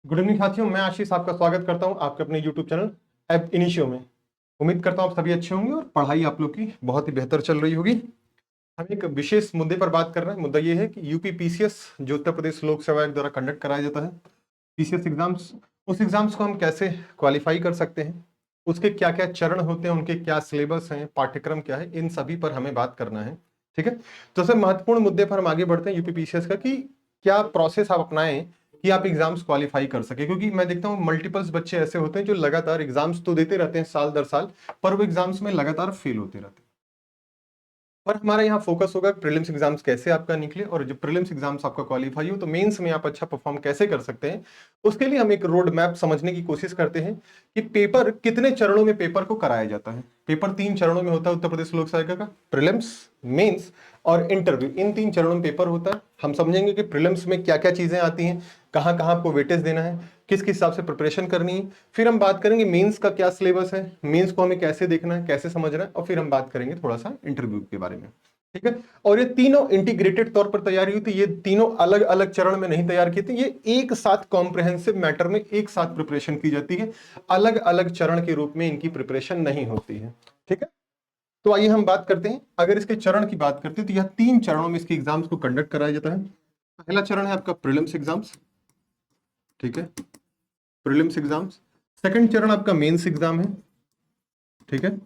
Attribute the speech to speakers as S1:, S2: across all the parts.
S1: Good evening साथियों, मैं आशीष आपका स्वागत करता हूं आपके अपने यूट्यूब चैनल ऐप इनिशियो में। उम्मीद करता हूं आप सभी अच्छे होंगे और पढ़ाई आप लोग की बहुत ही बेहतर चल रही होगी। हम एक विशेष मुद्दे पर बात कर रहे हैं। मुद्दा ये है कि यूपी पीसीएस जो उत्तर प्रदेश लोक सेवा आयोग द्वारा कंडक्ट कराया जाता है, पीसीएस एग्जाम्स, उस एग्जाम्स को हम कैसे क्वालिफाई कर सकते हैं, उसके क्या क्या चरण होते हैं, उनके क्या सिलेबस हैं, पाठ्यक्रम क्या है, इन सभी पर हमें बात करना है। ठीक है, तो सबसे महत्वपूर्ण मुद्दे पर हम आगे बढ़ते हैं यूपी पीसीएस का कि क्या प्रोसेस आप अपनाएं कि आप एग्जाम्स क्वालिफाई कर सके। क्योंकि मैं देखता हूं मल्टीपल्स बच्चे ऐसे होते हैं जो लगातार एग्जाम्स तो देते रहते हैं साल दर साल, पर वो एग्जाम्स में लगातार फेल होते रहते हैं। और हमारा यहाँ फोकस होगा प्रीलिम्स एग्जाम्स कैसे आपका निकले, और जब प्रीलिम्स एग्जाम्स आपका क्वालिफाई हो तो मेंस में आप अच्छा परफॉर्म कैसे कर सकते हैं। उसके लिए हम एक रोड मैप समझने की कोशिश करते हैं कि पेपर कितने चरणों में पेपर को कराया जाता है। पेपर 3 चरणों में होता है उत्तर प्रदेश लोक सेवा का, प्रीलिम्स, मेंस और इंटरव्यू। इन 3 चरणों में पेपर होता है। हम समझेंगे कि प्रीलिम्स में क्या क्या चीजें आती हैं, कहाँ कहाँ आपको वेटेज देना है, किस किस हिसाब से प्रिपरेशन करनी है। फिर हम बात करेंगे मेंस का क्या सिलेबस है, मेंस को हमें कैसे देखना है, कैसे समझना है, और फिर हम बात करेंगे थोड़ा सा इंटरव्यू के बारे में। ठीक है, और ये तीनों इंटीग्रेटेड तौर पर तैयारी हुई थी। ये तीनों अलग अलग चरण में नहीं तैयार किए थे, ये एक साथ कॉम्प्रिहेंसिव मैटर में एक साथ प्रिपरेशन की जाती है। अलग अलग चरण के रूप में इनकी प्रिपरेशन नहीं होती है। ठीक है, तो आइए हम बात करते हैं। अगर इसके चरण की बात करते हैं तो यह 3 चरणों में इसके एग्जाम्स को कंडक्ट कराया जाता है। पहला चरण है आपका प्रीलिम्स एग्जाम्स। ठीक है, प्रीलिम्स एग्जाम्स। सेकंड चरण आपका मेंस एग्जाम है। ठीक है,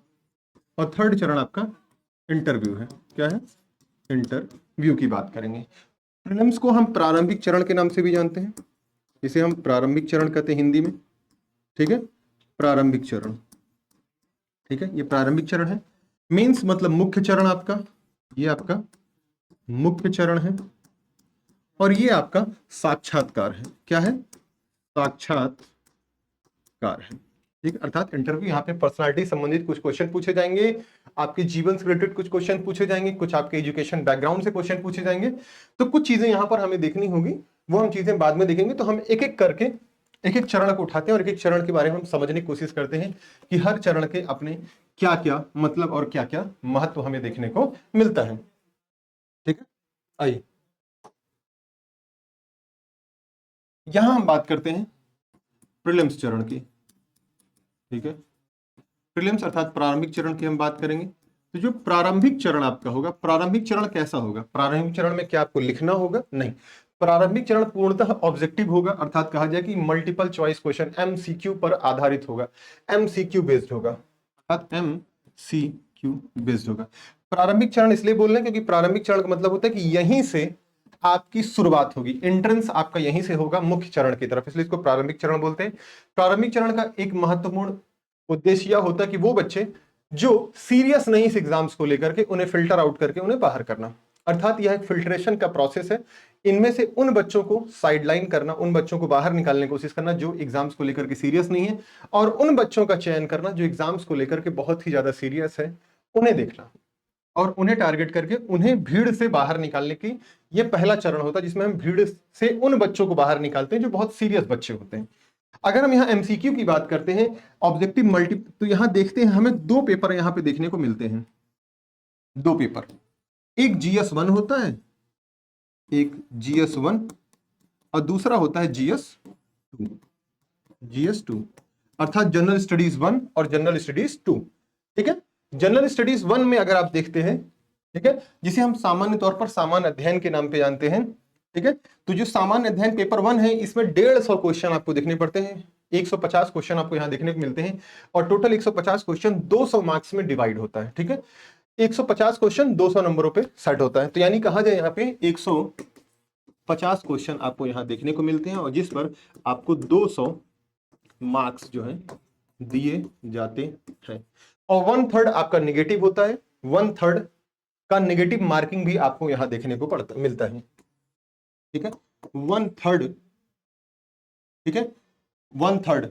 S1: और थर्ड चरण आपका इंटरव्यू है। क्या है? इंटरव्यू की बात करेंगे। प्रीलिम्स को हम प्रारंभिक चरण के नाम से भी जानते हैं, इसे हम प्रारंभिक चरण कहते हैं हिंदी में। ठीक है, प्रारंभिक चरण। ठीक है, ये प्रारंभिक चरण है। मेंस मतलब मुख्य चरण आपका, ये आपका मुख्य चरण है। और ये आपका साक्षात्कार है। क्या है? साक्षात्कार है। ठीक, अर्थात इंटरव्यू। यहाँ पे पर्सनालिटी संबंधित कुछ क्वेश्चन पूछे जाएंगे, आपके जीवन से रिलेटेड कुछ क्वेश्चन पूछे जाएंगे, कुछ आपके एजुकेशन बैकग्राउंड से क्वेश्चन पूछे जाएंगे। तो कुछ चीजें यहाँ पर हमें देखनी होगी, वो हम चीजें बाद में देखेंगे। तो हम एक एक करके एक एक चरण को उठाते हैं और एक एक चरण के बारे में हम समझने की कोशिश करते हैं कि हर चरण के अपने क्या क्या मतलब और क्या क्या महत्व हमें देखने को मिलता है। ठीक है, आइए यहां हम बात करते हैं प्रीलिम्स चरण की। ठीक है, प्रीलिम्स अर्थात प्रारंभिक चरण की हम बात करेंगे। तो जो प्रारंभिक चरण आपका होगा, प्रारंभिक चरण कैसा होगा? प्रारंभिक चरण में क्या आपको लिखना होगा? नहीं, प्रारंभिक चरण पूर्णतः ऑब्जेक्टिव होगा, अर्थात कहा जाए कि मल्टीपल चॉइस क्वेश्चन एमसीक्यू पर आधारित होगा, एमसीक्यू बेस्ड होगा, अर्थात एमसीक्यू बेस्ड होगा। प्रारंभिक चरण इसलिए बोल रहे हैं क्योंकि प्रारंभिक चरण का मतलब होता है कि यहीं से आपकी शुरुआत होगी, एंट्रेंस आपका यहीं से होगा मुख्य चरण की तरफ, इसलिए इसको प्रारंभिक चरण बोलते हैं। प्रारंभिक चरण का एक महत्वपूर्ण उद्देश्य यह होता है कि वो बच्चे जो सीरियस नहीं इस एग्जाम्स को लेकर के, उन्हें फिल्टर आउट करके उन्हें बाहर करना। अर्थात यह एक फिल्ट्रेशन का प्रोसेस है। इनमें से उन बच्चों को साइडलाइन करना, उन बच्चों को बाहर निकालने की कोशिश करना जो एग्जाम्स को लेकर के सीरियस नहीं है, और उन बच्चों का चयन करना जो एग्जाम्स को लेकर के बहुत ही ज्यादा सीरियस है, उन्हें देखना और उन्हें टारगेट करके उन्हें भीड़ से बाहर निकालने की यह पहला चरण होता है, जिसमें हम भीड़ से उन बच्चों को बाहर निकालते हैं जो बहुत सीरियस बच्चे होते हैं। अगर हम यहाँ एमसीक्यू की बात करते हैं, ऑब्जेक्टिव मल्टी, तो यहां देखते हैं हमें 2 पेपर यहां पे देखने को मिलते हैं। 2 पेपर, एक GS1 होता है, एक GS1, और दूसरा होता है GS2। GS2 अर्थात जनरल स्टडीज 1 और जनरल स्टडीज 2। ठीक है, जनरल स्टडीज 1 में अगर आप देखते हैं, ठीक है, जिसे हम सामान्य तौर पर सामान्य अध्ययन के नाम पे जानते हैं। ठीक है, तो जो सामान्य अध्ययन पेपर 1 है, इसमें 150 क्वेश्चन आपको देखने पड़ते हैं, 150 क्वेश्चन आपको यहां देखने को मिलते हैं, और टोटल 150 क्वेश्चन 200 मार्क्स में डिवाइड होता है। ठीक है, 150 क्वेश्चन 200 नंबरों पे सेट होता है, तो यानी कहा जाए यहाँ पे 150 क्वेश्चन आपको यहां देखने को मिलते हैं, और जिस पर आपको 200 मार्क्स जो है दिए जाते हैं। और 1/3 आपका निगेटिव होता है, 1/3 का निगेटिव मार्किंग भी आपको यहां देखने को मिलता है। ठीक है, 1/3, ठीक है, 1/3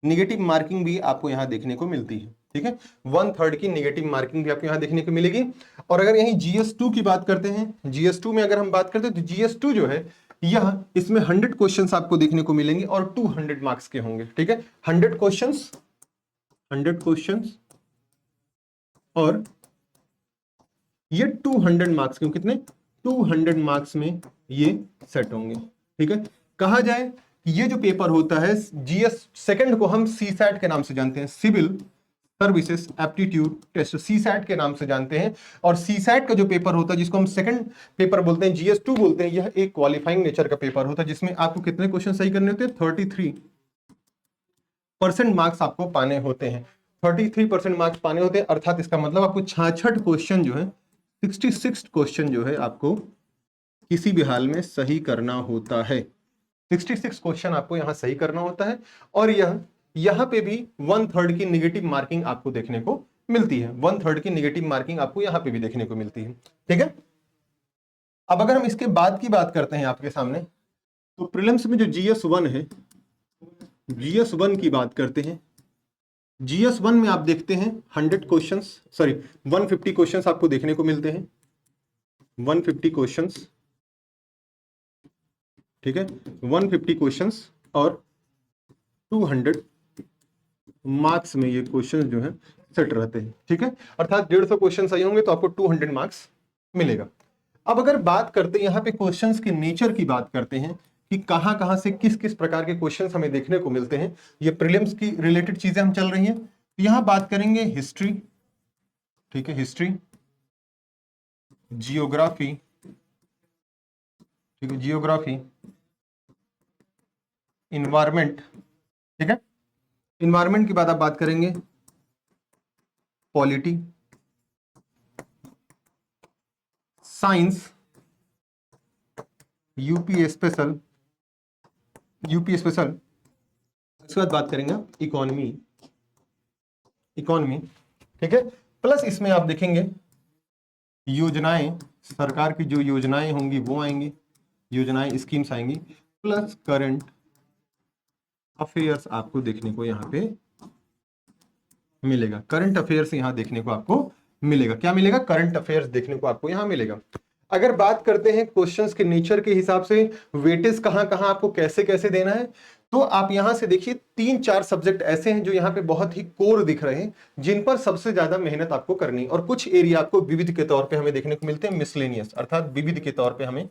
S1: निगेटिव मार्किंग भी आपको यहां देखने को मिलती है। ठीक है, 1/3 की निगेटिव मार्किंग भी आपको यहां देखने को मिलेगी। और अगर यहीं GS2 की बात करते हैं, GS2 में अगर हम बात करते हैं तो GS2 जो है, यह इसमें 100 क्वेश्चंस आपको देखने को मिलेंगे और 200 मार्क्स के होंगे। ठीक है, 100 क्वेश्चंस, 100 क्वेश्चंस, और ये 200 मार्क्स के, कितने? 200 मार्क्स में ये सेट होंगे। ठीक है, कहा जाए कि ये जो पेपर होता है जीएस सेकंड को हम सीसैट के नाम से जानते हैं, civil services aptitude test, CSAT के नाम से जानते हैं। और सीसैट का जो पेपर होता है जिसको हम सेकंड पेपर बोलते हैं, जीएस 2 बोलते हैं, यह एक क्वालिफाइंग नेचर का पेपर होता है जिसमें आपको कितने क्वेश्चन सही करने होते हैं, 33% मार्क्स आपको पाने होते हैं। 33% मार्क्स पाने होते हैं, अर्थात इसका मतलब आपको 66 क्वेश्चन जो है, 66 क्वेश्चन जो है आपको किसी भी हाल में सही करना होता है। 66 क्वेश्चन आपको यहां सही करना होता है। और यहां पे भी 1/3 की निगेटिव मार्किंग आपको देखने को मिलती है, 1/3 की निगेटिव मार्किंग आपको यहां पे भी देखने को मिलती है। ठीक है, अब अगर हम इसके बाद की बात करते हैं आपके सामने, तो प्रीलिम्स में जो GS1 है, GS1 की बात करते हैं। GS1 में आप देखते हैं 100 क्वेश्चंस, सॉरी 150 क्वेश्चंस आपको देखने को मिलते हैं, 150 क्वेश्चंस। ठीक है, 150 क्वेश्चंस और 200 मार्क्स में ये क्वेश्चंस जो है सेट रहते हैं। ठीक है, अर्थात 150 क्वेश्चन सही होंगे तो आपको 200 मार्क्स मिलेगा। अब अगर बात करते हैं यहाँ पे क्वेश्चंस के नेचर की बात करते हैं कि कहां कहां से किस किस प्रकार के क्वेश्चंस हमें देखने को मिलते हैं, ये प्रीलिम्स की रिलेटेड चीजें हम चल रही हैं। तो यहां बात करेंगे हिस्ट्री, ठीक है, हिस्ट्री, जियोग्राफी, ठीक है, जियोग्राफी, इन्वायरमेंट, ठीक है, इन्वायरमेंट की बाद आप बात करेंगे पॉलिटी, साइंस, यूपी स्पेशल, इसके बाद बात करेंगे इकोनॉमी, ठीक है, प्लस इसमें आप देखेंगे योजनाएं, सरकार की जो योजनाएं होंगी वो आएंगी, योजनाएं स्कीम्स आएंगी, प्लस करंट अफेयर्स आपको देखने को यहाँ पे मिलेगा। करंट अफेयर्स यहाँ देखने को आपको मिलेगा, क्या मिलेगा, करंट अफेयर्स देखने को आपको यहाँ मिलेगा। अगर बात करते हैं क्वेश्चंस के नेचर के हिसाब से वेटेज कहां कहां आपको कैसे कैसे देना है, तो आप यहां से देखिए 3-4 सब्जेक्ट ऐसे हैं जो यहाँ पे बहुत ही कोर दिख रहे हैं, जिन पर सबसे ज्यादा मेहनत आपको करनी, और कुछ एरिया आपको विविध के तौर पे हमें देखने को मिलते हैं, मिसलेनियस, अर्थात विविध के तौर पे हमें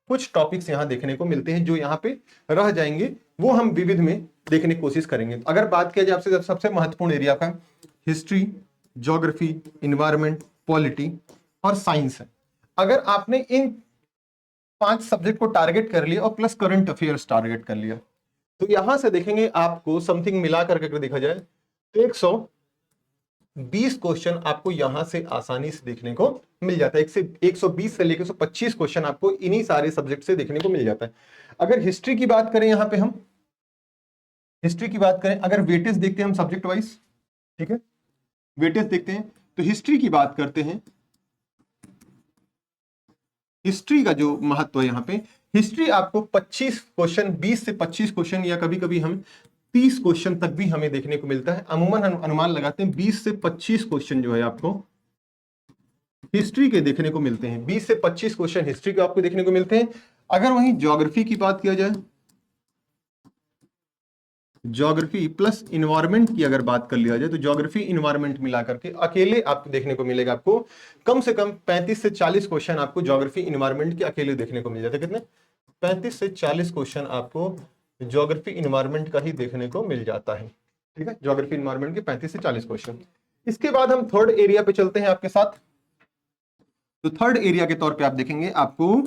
S1: कुछ टॉपिक्स यहाँ देखने को मिलते हैं जो यहाँ पे रह जाएंगे, वो हम विविध में देखने की कोशिश करेंगे। अगर बात किया जाए आपसे सबसे महत्वपूर्ण एरिया का, हिस्ट्री, ज्योग्राफी, इन्वायरमेंट, पॉलिटी और साइंस है। अगर आपने इन 5 सब्जेक्ट को टारगेट कर लिया और प्लस करंट अफेयर्स टारगेट कर लिया, तो यहां से देखेंगे आपको समथिंग मिला करके अगर देखा जाए तो 120 क्वेश्चन आपको यहां से आसानी से देखने को मिल जाता है। 120 से लेकर 125 क्वेश्चन आपको इन्हीं सारे सब्जेक्ट से देखने को मिल जाता है। अगर हिस्ट्री की बात करें, यहां पे हम हिस्ट्री की बात करें, अगर वेटेज देखते हैं हम सब्जेक्ट वाइज, ठीक है, वेटेज देखते हैं, तो हिस्ट्री की बात करते हैं। हिस्ट्री का जो महत्व है यहाँ पे, हिस्ट्री आपको 25 क्वेश्चन, 20 से 25 क्वेश्चन या कभी कभी हम 30 क्वेश्चन तक भी हमें देखने को मिलता है। अमूमन हम अनुमान लगाते हैं 20 से 25 क्वेश्चन जो है आपको हिस्ट्री के देखने को मिलते हैं, 20 से 25 क्वेश्चन हिस्ट्री के आपको देखने को मिलते हैं। अगर वहीं ज्योग्राफी की बात किया जाए, ज्योग्राफी प्लस इन्वायरमेंट की अगर बात कर लिया जाए, तो ज्योग्राफी इन्वायरमेंट मिला करके अकेले आपको देखने को मिलेगा, आपको कम से कम 35 से 40 क्वेश्चन आपको ज्योग्राफी इन्वायरमेंट के अकेले देखने को मिल जाते हैं। कितने, 35 से 40 क्वेश्चन आपको ज्योग्राफी इन्वायरमेंट का ही देखने को मिल जाता है। ठीक है, ज्योग्राफी इन्वायरमेंट के 35 से 40 क्वेश्चन। इसके बाद हम थर्ड एरिया पे चलते हैं आपके साथ। तो थर्ड एरिया के तौर पे आप देखेंगे आपको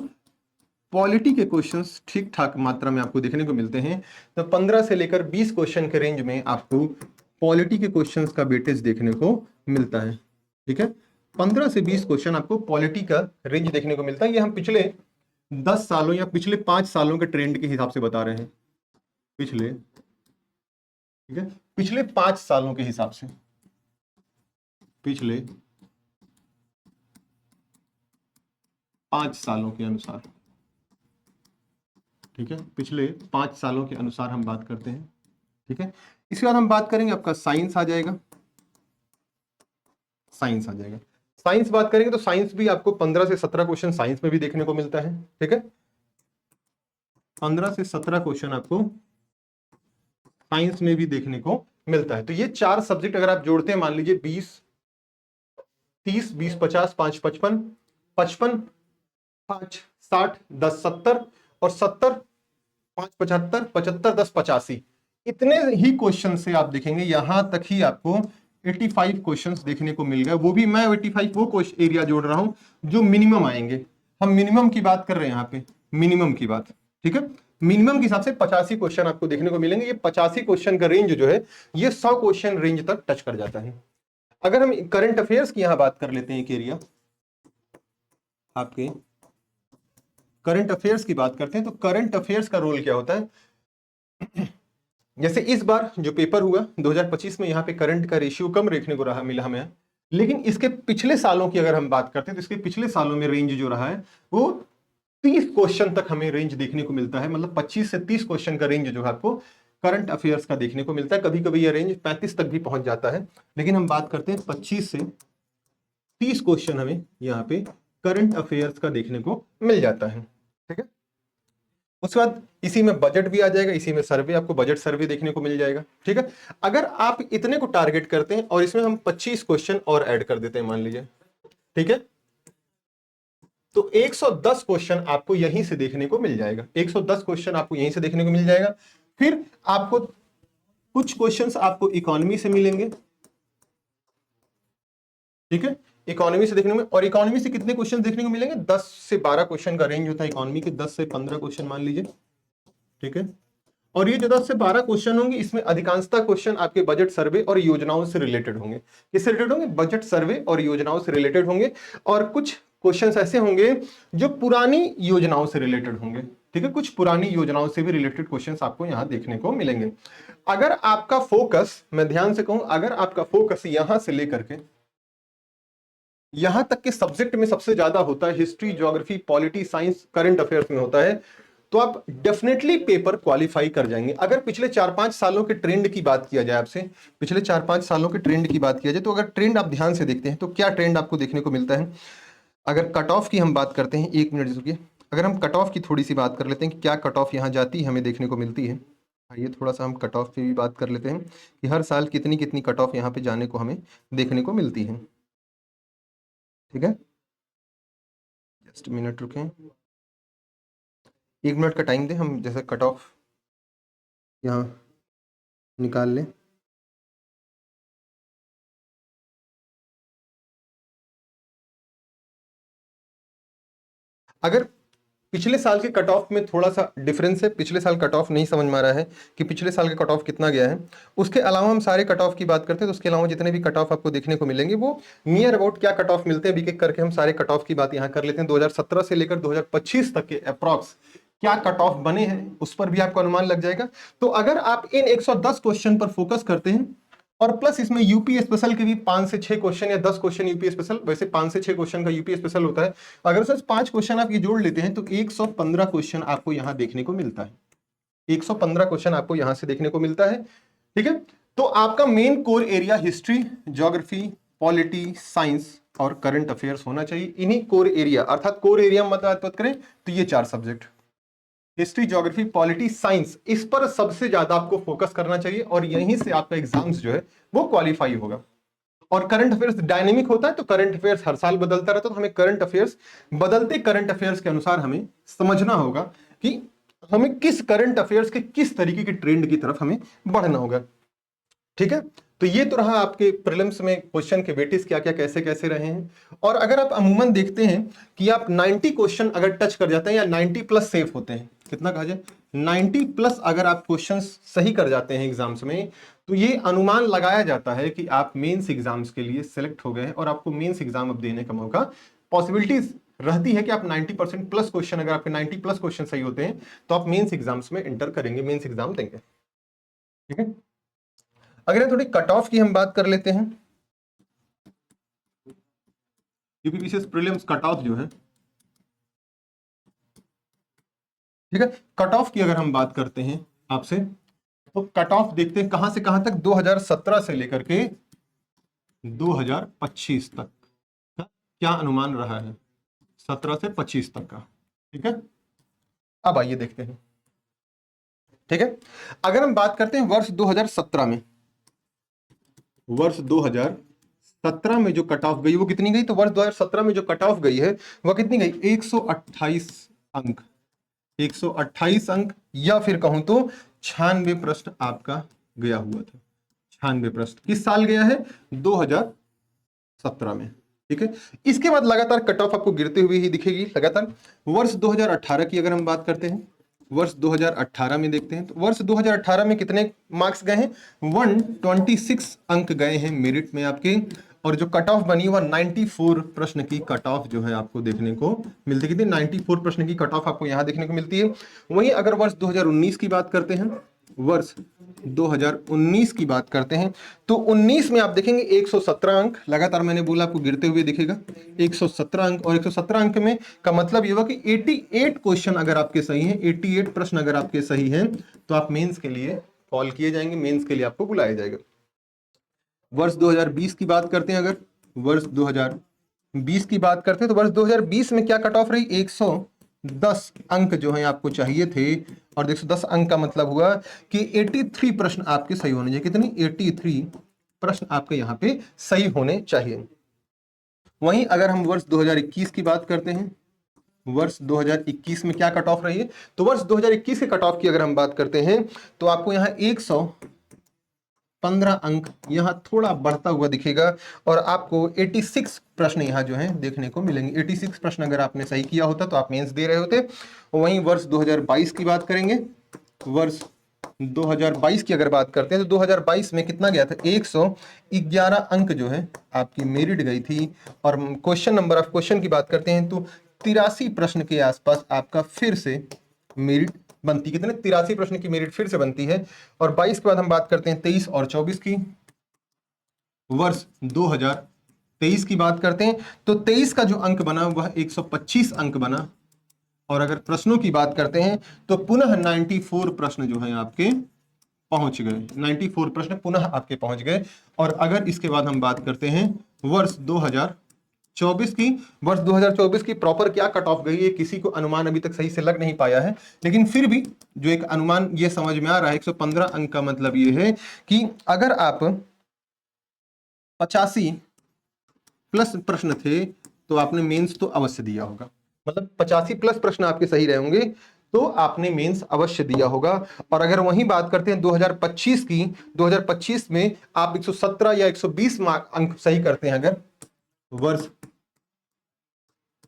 S1: पॉलिटी के क्वेश्चंस ठीक ठाक मात्रा में आपको देखने को मिलते हैं। तो 15 से लेकर 20 क्वेश्चन के रेंज में आपको पॉलिटी के क्वेश्चंस का वेटेज देखने को मिलता है। ठीक है, 15 से 20 क्वेश्चन आपको पॉलिटी का रेंज देखने को मिलता है। ये हम पिछले 10 सालों या पिछले 5 सालों के ट्रेंड के हिसाब से बता रहे हैं, पिछले, ठीक है, पिछले 5 सालों के हिसाब से, पिछले 5 सालों के अनुसार, ठीक है, पिछले 5 सालों के अनुसार हम बात करते हैं। ठीक है, इसके बाद हम बात करेंगे, आपका साइंस आ जाएगा, साइंस आ जाएगा। साइंस बात करेंगे तो साइंस भी आपको 15 से 17 क्वेश्चन साइंस में भी देखने को मिलता है। ठीक है, 15 से 17 क्वेश्चन आपको साइंस में भी देखने को मिलता है। तो ये 4 सब्जेक्ट अगर आप जोड़ते हैं, मान लीजिए 20, 30, 20, 50, 5, 55, 55, 5, 60, 10, 70 और 70 575, 75, 10, 85, इतने ही क्वेश्चन से आप देखेंगे यहां तक ही आपको 85 क्वेश्चंस देखने को मिल गए। वो भी मैं 85 वो एरिया जोड़ रहा हूं जो मिनिमम आएंगे। हम मिनिमम की बात कर रहे हैं यहाँ पे, मिनिमम की बात, ठीक है। मिनिमम के हिसाब से 85 क्वेश्चन आपको देखने को मिलेंगे। ये 85 क्वेश्चन का रेंज जो है ये 100 क्वेश्चन रेंज तक टच कर जाता है। अगर हम करंट अफेयर्स की यहां बात कर लेते हैं, एक एरिया आपके करंट अफेयर्स की बात करते हैं, तो करंट अफेयर्स का रोल क्या होता है। जैसे इस बार जो पेपर हुआ 2025 में, यहाँ पे करंट का रेशियो कम देखने को रहा मिला हमें, लेकिन इसके पिछले सालों की अगर हम बात करते हैं तो इसके पिछले सालों में रेंज जो रहा है वो 30 क्वेश्चन तक हमें रेंज देखने को मिलता है। मतलब 25 से 30 क्वेश्चन का रेंज जो है आपको करंट अफेयर्स का देखने को मिलता है। कभी कभी यह रेंज 35 तक भी पहुंच जाता है, लेकिन हम बात करते हैं 25 से 30 क्वेश्चन हमें यहाँ पे करंट अफेयर्स का देखने को मिल जाता है, ठीक है। उसके बाद इसी में बजट भी आ जाएगा, इसी में सर्वे, आपको बजट सर्वे देखने को मिल जाएगा, ठीक है। अगर आप इतने को टारगेट करते हैं और इसमें हम 25 क्वेश्चन और ऐड कर देते हैं मान लीजिए, ठीक है, तो 110 क्वेश्चन आपको यहीं से देखने को मिल जाएगा। 110 क्वेश्चन आपको यहीं से देखने को मिल जाएगा। फिर आपको कुछ क्वेश्चंस आपको इकोनॉमी से मिलेंगे, ठीक है, इकोनॉमी से देखने में। और इकोनॉमी से कितने क्वेश्चन देखने को मिलेंगे, 10 से 12 क्वेश्चन का रेंज होता है इकोनॉमी के, 10 से 15 क्वेश्चन मान लीजिए, ठीक है। और ये जो 10 से 12 क्वेश्चन होंगे इसमें अधिकांशतः क्वेश्चन आपके बजट सर्वे और योजनाओं से रिलेटेड होंगे। किससे रिलेटेड होंगे, बजट सर्वे और योजनाओं से रिलेटेड होंगे। और कुछ क्वेश्चंस ऐसे होंगे जो पुरानी योजनाओं से रिलेटेड होंगे, ठीक है, कुछ पुरानी योजनाओं से भी रिलेटेड क्वेश्चंस आपको यहां देखने को मिलेंगे। अगर आपका फोकस, मैं ध्यान से कहूं, अगर आपका फोकस यहां से लेकर के यहां तक के सब्जेक्ट में सबसे ज्यादा होता है, history, geography, polity, science, current affairs में होता है, तो आप डेफिनेटली पेपर क्वालिफाई कर जाएंगे। अगर पिछले 4-5 सालों के ट्रेंड की बात किया जाए आपसे, पिछले 4-5 सालों के ट्रेंड की बात किया जाए, तो अगर ट्रेंड आप ध्यान से देखते हैं तो क्या ट्रेंड आपको देखने को मिलता है। अगर कट ऑफ की हम बात करते हैं, 1 मिनट रुकिए, अगर हम कट ऑफ की थोड़ी सी बात कर लेते हैं कि क्या कट ऑफ यहाँ जाती हमें देखने को मिलती है, आइए थोड़ा सा हम कट ऑफ की भी बात कर लेते हैं कि हर साल कितनी कितनी कट ऑफ यहाँ पे जाने को हमें देखने को मिलती है, ठीक है। जस्ट मिनट रुकें, 1 मिनट का टाइम दें, हम जैसे कट ऑफ यहाँ निकाल लें। अगर पिछले साल के कट ऑफ में थोड़ा सा डिफरेंस है, पिछले साल कट ऑफ नहीं समझ में आ रहा है कि पिछले साल का कट ऑफ कितना गया है, उसके अलावा हम सारे कट ऑफ की बात करते हैं तो उसके अलावा जितने भी कट ऑफ आपको देखने को मिलेंगे वो नियर अबाउट क्या कट ऑफ मिलते हैं, एक एक करके हम सारे कट ऑफ की बात यहाँ कर लेते हैं। 2017 से लेकर 2025 तक के अप्रॉक्स क्या कट ऑफ बने हैं उस पर भी आपको अनुमान लग जाएगा। तो अगर आप इन 110 क्वेश्चन पर फोकस करते हैं और प्लस इसमें यूपी स्पेशल के भी 5 से 6 क्वेश्चन या 10 क्वेश्चन यूपी स्पेशल, वैसे 5 से 6 क्वेश्चन का यूपी स्पेशल होता है, अगर उसमें 5 क्वेश्चन आप ये जोड़ लेते हैं तो 115 क्वेश्चन आपको यहां देखने को मिलता है। 115 क्वेश्चन आपको यहां से देखने को मिलता है, ठीक है। तो आपका main core area history, geography, polity, science और करंट अफेयर्स होना चाहिए। इन्हीं कोर एरिया, अर्थात कोर एरिया में बात करें तो ये 4 subject, history, geography, polity, science, इस पर सबसे ज्यादा आपको फोकस करना चाहिए और यहीं से आपका एग्जाम्स जो है वो क्वालिफाई होगा। और करंट अफेयर्स डायनेमिक होता है, तो करंट अफेयर्स हर साल बदलता रहता है, तो हमें करंट अफेयर्स, बदलते करंट अफेयर्स के अनुसार हमें समझना होगा कि हमें किस करंट अफेयर्स के किस तरीके के ट्रेंड की तरफ हमें बढ़ना होगा, ठीक है। तो ये तो रहा आपके प्रीलिम्स में क्वेश्चन के वेटेज क्या क्या कैसे कैसे रहे हैं। और अगर आप अमूमन देखते हैं कि आप 90 क्वेश्चन अगर टच कर जाते हैं या 90 प्लस सेफ होते हैं, कितना कहा जाए, 90 प्लस अगर आप क्वेश्चंस सही कर जाते हैं एग्जाम्स में, तो ये अनुमान लगाया जाता है कि आप मेंस एग्जाम्स के लिए सिलेक्ट हो गए हैं और आपको मेंस एग्जाम अब देने का मौका, पॉसिबिलिटीज रहती है कि आप 90% प्लस क्वेश्चन, अगर आपके 90 प्लस क्वेश्चन सही होते हैं तो आप मेंस एग्जाम्स में एंटर करेंगे, मेंस एग्जाम देंगे, ठीक है। अगर थोड़ी कट ऑफ की हम बात कर लेते हैं, यूपीपीसीएस प्रीलिम्स कट ऑफ जो है, ठीक है, कट ऑफ की अगर हम बात करते हैं आपसे, तो कट ऑफ देखते हैं कहां से कहां तक, 2017 से लेकर के 2025 तक का क्या अनुमान रहा है, 17 से 25 तक का, ठीक है। अब आइए देखते हैं, ठीक है। अगर हम बात करते हैं वर्ष 2017 में, वर्ष 2017 में जो कट ऑफ गई वो कितनी गई, तो वर्ष 2017 में जो कट ऑफ गई है वह कितनी गई, 128 अंक, 128 अंक, या फिर कहूं तो 96 प्रश्न आपका गया हुआ था। 96 प्रश्न किस साल गया है? 2017 में। ठीक है, इसके बाद लगातार कट ऑफ आपको गिरते हुए ही दिखेगी लगातार। वर्ष 2018 की अगर हम बात करते हैं, वर्ष 2018 में देखते हैं, तो वर्ष 2018 में कितने मार्क्स गए हैं? 126 अंक गए हैं मेरिट में आपके, और जो कट ऑफ बनी वह 94 प्रश्न की कट ऑफ जो है आपको देखने को मिलती है। कितनी? 94 प्रश्न की कट ऑफ आपको यहां देखने को मिलती है। वहीं अगर वर्ष 2019 की बात करते हैं, वर्ष 2019 की बात करते हैं, तो 19 में आप देखेंगे 117 अंक लगातार, मैंने बोला आपको गिरते हुए दिखेगा 117 अंक, और 117 अंक में का मतलब ये हुआ कि 88 क्वेश्चन अगर आपके सही हैं, 88 प्रश्न अगर आपके सही हैं, तो आप मेंस के लिए कॉल किए जाएंगे, मेंस के लिए आपको बुलाया जाएगा। वर्ष 2020 की बात करते हैं, अगर वर्ष 2020 की बात करते हैं, तो वर्ष 2020 में क्या कट ऑफ रही? 110 अंक जो है आपको चाहिए थे, और 110 अंक का मतलब हुआ कि 83 प्रश्न आपके सही होने चाहिए। कितनी? 83 प्रश्न आपके यहाँ पे सही होने चाहिए। वहीं अगर हम वर्ष 2021 की बात करते हैं, वर्ष 2021 में क्या कट ऑफ रही है? तो वर्ष 2021 के कट ऑफ की अगर हम बात करते हैं, तो आपको यहाँ 115 अंक यहाँ थोड़ा बढ़ता हुआ दिखेगा, और आपको 86 प्रश्न यहाँ जो है देखने को मिलेंगे। 86 प्रश्न अगर आपने सही किया होता तो आप मेंस दे रहे होते। वहीं वर्ष 2022 की बात करेंगे, वर्ष 2022 की अगर बात करते हैं, तो 2022 में कितना गया था? 111 अंक जो है आपकी मेरिट गई थी। और क्वेश्चन नंबर ऑफ क्वेश्चन की बात करते हैं, तो 83 प्रश्न के आसपास आपका फिर से मेरिट बनती। कितने? 83 प्रश्न की मेरिट फिर से बनती है। और 22 के बाद हम बात करते हैं 23 और 24 की। वर्ष 2023 की बात करते हैं, तो 23 का जो अंक बना वह 125 अंक बना। और अगर प्रश्नों की बात करते हैं, तो पुनः 94 प्रश्न जो है आपके पहुंच गए, 94 प्रश्न पुनः आपके पहुंच गए। और अगर इसके बाद हम बात करते हैं वर्ष 2024 की, वर्ष 2024 की प्रॉपर क्या कट ऑफ गई है, किसी को अनुमान अभी तक सही से लग नहीं पाया है, लेकिन फिर भी जो एक अनुमान ये समझ में आ रहा है, 115 अंक का मतलब ये है कि अगर आप 85 प्लस प्रश्न थे, तो आपने मेंस तो अवश्य दिया होगा। मतलब 85 प्लस प्रश्न आपके सही रहे होंगे, तो आपने मेंस अवश्य दिया होगा। और अगर वहीं बात करते हैं 2025 की, 2025 में आप 117 या 120 अंक सही करते हैं, अगर वर्ष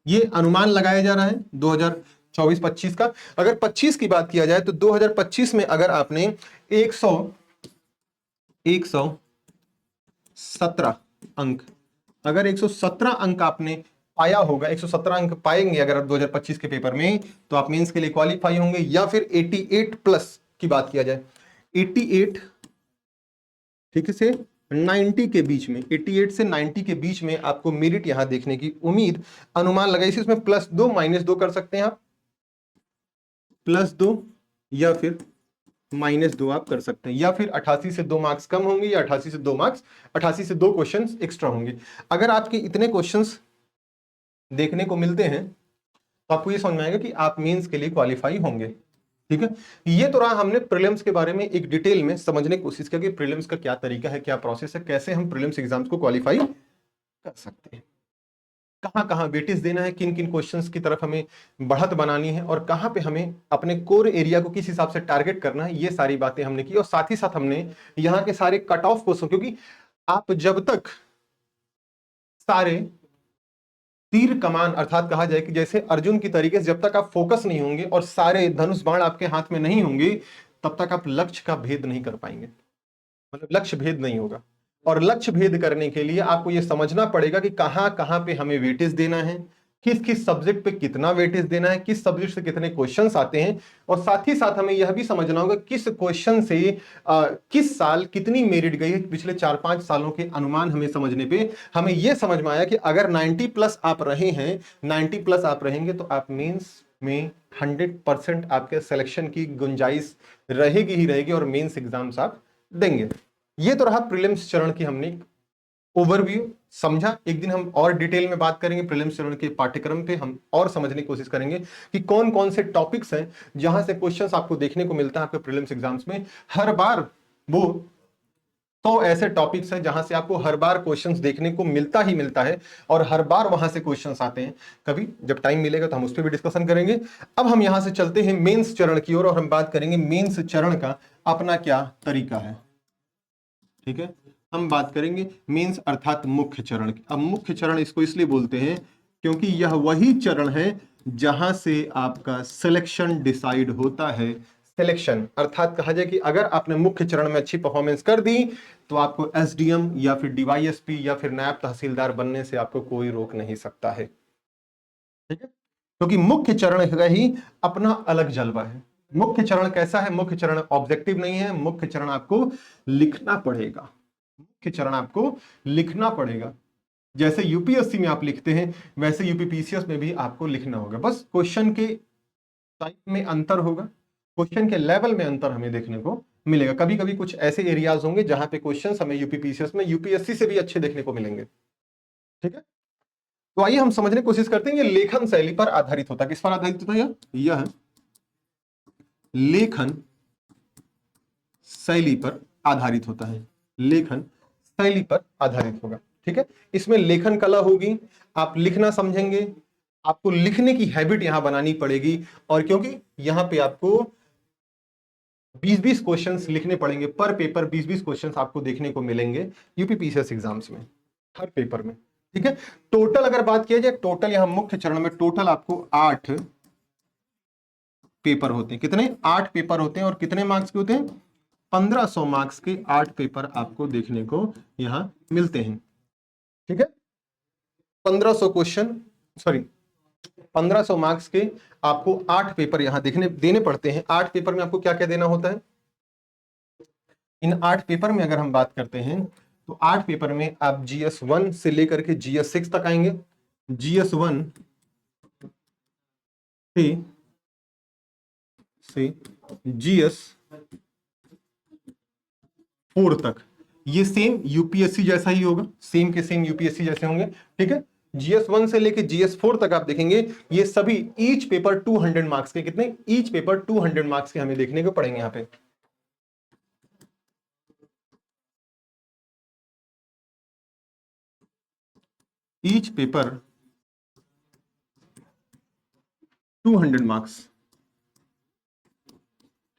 S1: ये अनुमान लगाया जा रहा है 2024-25 का। अगर 25 की बात किया जाए, तो 2025 में अगर आपने 117 अंक, अगर 117 अंक आपने पाया होगा, 117 अंक पाएंगे अगर आप 2025 के पेपर में, तो आप मेंस के लिए क्वालिफाई होंगे। या फिर 88 प्लस की बात किया जाए, 88 ठीक से 90 के बीच में, 88 से 90 के बीच में आपको मेरिट यहां देखने की उम्मीद, अनुमान लगाई। इसमें +2 -2 कर सकते हैं आप, +2 या फिर -2 आप कर सकते हैं, या फिर 88 से 2 मार्क्स कम होंगे, या 88 से 2 मार्क्स, 88 से 2 क्वेश्चंस एक्स्ट्रा होंगे। अगर आपके इतने क्वेश्चंस देखने को मिलते हैं, तो आपको ये समझ में आएगा कि आप मेंस के लिए क्वालिफाई होंगे। ठीक है, ये तो रहा, हमने प्रीलिम्स के बारे में एक डिटेल में समझने की कोशिश किया कि प्रीलिम्स का क्या तरीका है, क्या प्रोसेस है, कैसे हम प्रीलिम्स एग्जाम्स को क्वालिफाई कर सकते हैं, कहां कहां वेटेज देना है, किन किन क्वेश्चंस की तरफ हमें बढ़त बनानी है, और कहां पे हमें अपने कोर एरिया को किस हिसाब से टारगेट करना है, ये सारी बातें हमने की। और साथ ही साथ हमने यहाँ के सारे कट ऑफ क्वेश्चन, क्योंकि आप जब तक सारे तीर कमान, अर्थात कहा जाए कि जैसे अर्जुन की तरीके से जब तक आप फोकस नहीं होंगे और सारे धनुष बाण आपके हाथ में नहीं होंगे, तब तक आप लक्ष्य का भेद नहीं कर पाएंगे। मतलब लक्ष्य भेद नहीं होगा। और लक्ष्य भेद करने के लिए आपको यह समझना पड़ेगा कि कहां कहां पे हमें वेटेज देना है, किस किस सब्जेक्ट पे कितना वेटेज देना है, किस सब्जेक्ट से कितने क्वेश्चंस आते हैं। और साथ ही साथ हमें यह भी समझना होगा किस क्वेश्चन से किस साल कितनी मेरिट गई है। पिछले 4-5 सालों के अनुमान हमें समझने पे हमें यह समझ में आया कि अगर 90 प्लस आप रहे हैं, 90 प्लस आप रहेंगे, तो आप मेंस में 100% आपके सिलेक्शन की गुंजाइश रहेगी ही रहेगी, और मेंस एग्जाम्स आप देंगे। ये तो रहा प्रीलिम्स चरण की हमने ओवरव्यू समझा। एक दिन हम और डिटेल में बात करेंगे प्रीलिम्स चरण के पाठ्यक्रम पे, हम और समझने की कोशिश करेंगे कि कौन कौन से टॉपिक्स हैं जहां से क्वेश्चंस आपको देखने को मिलता है आपके प्रीलिम्स एग्जाम्स में। हर बार वो 100 ऐसे टॉपिक्स हैं जहां से आपको हर बार क्वेश्चंस देखने को मिलता ही मिलता है और हर बार वहां से क्वेश्चंस आते हैं। कभी जब टाइम मिलेगा तो हम उस पर भी डिस्कशन करेंगे। अब हम यहां से चलते हैं मेंस चरण की ओर और हम बात करेंगे मेंस चरण का अपना क्या तरीका है। ठीक है, हम बात करेंगे मेंस अर्थात मुख्य चरण की। अब मुख्य चरण इसको इसलिए बोलते हैं क्योंकि यह वही चरण है जहां से आपका सिलेक्शन डिसाइड होता है। सिलेक्शन अर्थात कहा जाए कि अगर आपने मुख्य चरण में अच्छी परफॉर्मेंस कर दी तो आपको एसडीएम या फिर डीवाईएसपी या फिर नायब तहसीलदार बनने से आपको कोई रोक नहीं सकता है। ठीक है, क्योंकि मुख्य चरण का ही अपना अलग जलवा है। मुख्य चरण कैसा है? मुख्य चरण ऑब्जेक्टिव नहीं है, मुख्य चरण आपको लिखना पड़ेगा। मुख्य चरण आपको लिखना पड़ेगा। जैसे यूपीएससी में आप लिखते हैं वैसे यूपीपीसीएस में भी आपको लिखना होगा। बस क्वेश्चन के टाइप में अंतर होगा, क्वेश्चन के लेवल में अंतर हमें देखने को मिलेगा। कभी कभी कुछ ऐसे एरियाज होंगे जहां पे क्वेश्चंस हमें यूपीपीसीएस में यूपीएससी से भी अच्छे देखने को मिलेंगे। ठीक है, तो आइए हम समझने की कोशिश करते हैं ये लेखन शैली पर आधारित होता है। किस पर आधारित होता है? यह लेखन शैली पर आधारित होता है। लेखन शैली पर आधारित होगा। ठीक है, इसमें लेखन कला होगी, आप लिखना समझेंगे, आपको लिखने की हैबिट यहां बनानी पड़ेगी। और क्योंकि यहां पे आपको 20-20 क्वेश्चंस लिखने पड़ेंगे पर पेपर, 20-20 क्वेश्चंस आपको देखने को मिलेंगे यूपीपीसीएस एग्जाम्स में, हर पेपर में। ठीक है, टोटल अगर बात किया जाए, टोटल यहां मुख्य चरण में टोटल आपको 8 पेपर होते हैं। कितने? 8 पेपर होते हैं। और कितने मार्क्स के होते हैं? 1500 मार्क्स के 8 पेपर आपको देखने को यहां मिलते हैं। ठीक है, 1500 क्वेश्चन, सॉरी 1500 मार्क्स के आपको 8 पेपर यहां देने पड़ते हैं। 8 पेपर में आपको क्या क्या देना होता है? इन 8 पेपर में अगर हम बात करते हैं तो 8 पेपर में आप GS1 से लेकर के GS6 तक आएंगे। GS1 से GS4 तक ये सेम यूपीएससी जैसा ही होगा, सेम के सेम यूपीएससी जैसे होंगे। ठीक है, GS1 से लेके GS4 तक आप देखेंगे ये सभी ईच पेपर 200 मार्क्स के, कितने? ईच पेपर 200 मार्क्स के हमें देखने को पड़ेंगे यहां पे। Each paper 200 marks.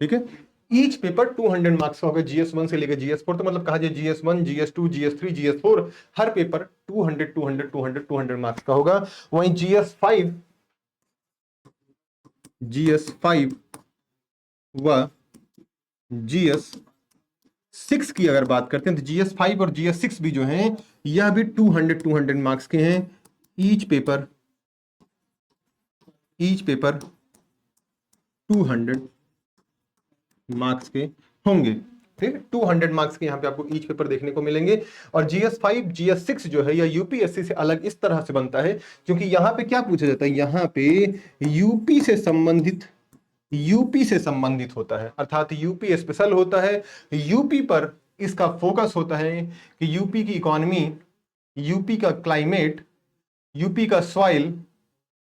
S1: ठीक है, ईच पेपर 200 मार्क्स का होगा GS1 से लेकर GS4। तो मतलब कहा जाए GS1, GS2, GS3, GS4 हर पेपर 200 200 200 200 मार्क्स का होगा। वहीं GS5 व GS6 की अगर बात करते हैं तो GS5 और GS6 भी जो हैं यह भी 200 मार्क्स के हैं। ईच पेपर 200 मार्क्स के होंगे। ठीक है, 200 मार्क्स के यहाँ पे आपको ईच पेपर देखने को मिलेंगे। और GS5 GS6 जो है यह यूपीएससी से अलग इस तरह से बनता है क्योंकि यहाँ पे क्या पूछा जाता है? यहाँ पे यूपी से संबंधित होता है, अर्थात यूपी स्पेशल होता है। यूपी पर इसका फोकस होता है कि यूपी की इकोनॉमी, यूपी का क्लाइमेट, यूपी का सॉइल।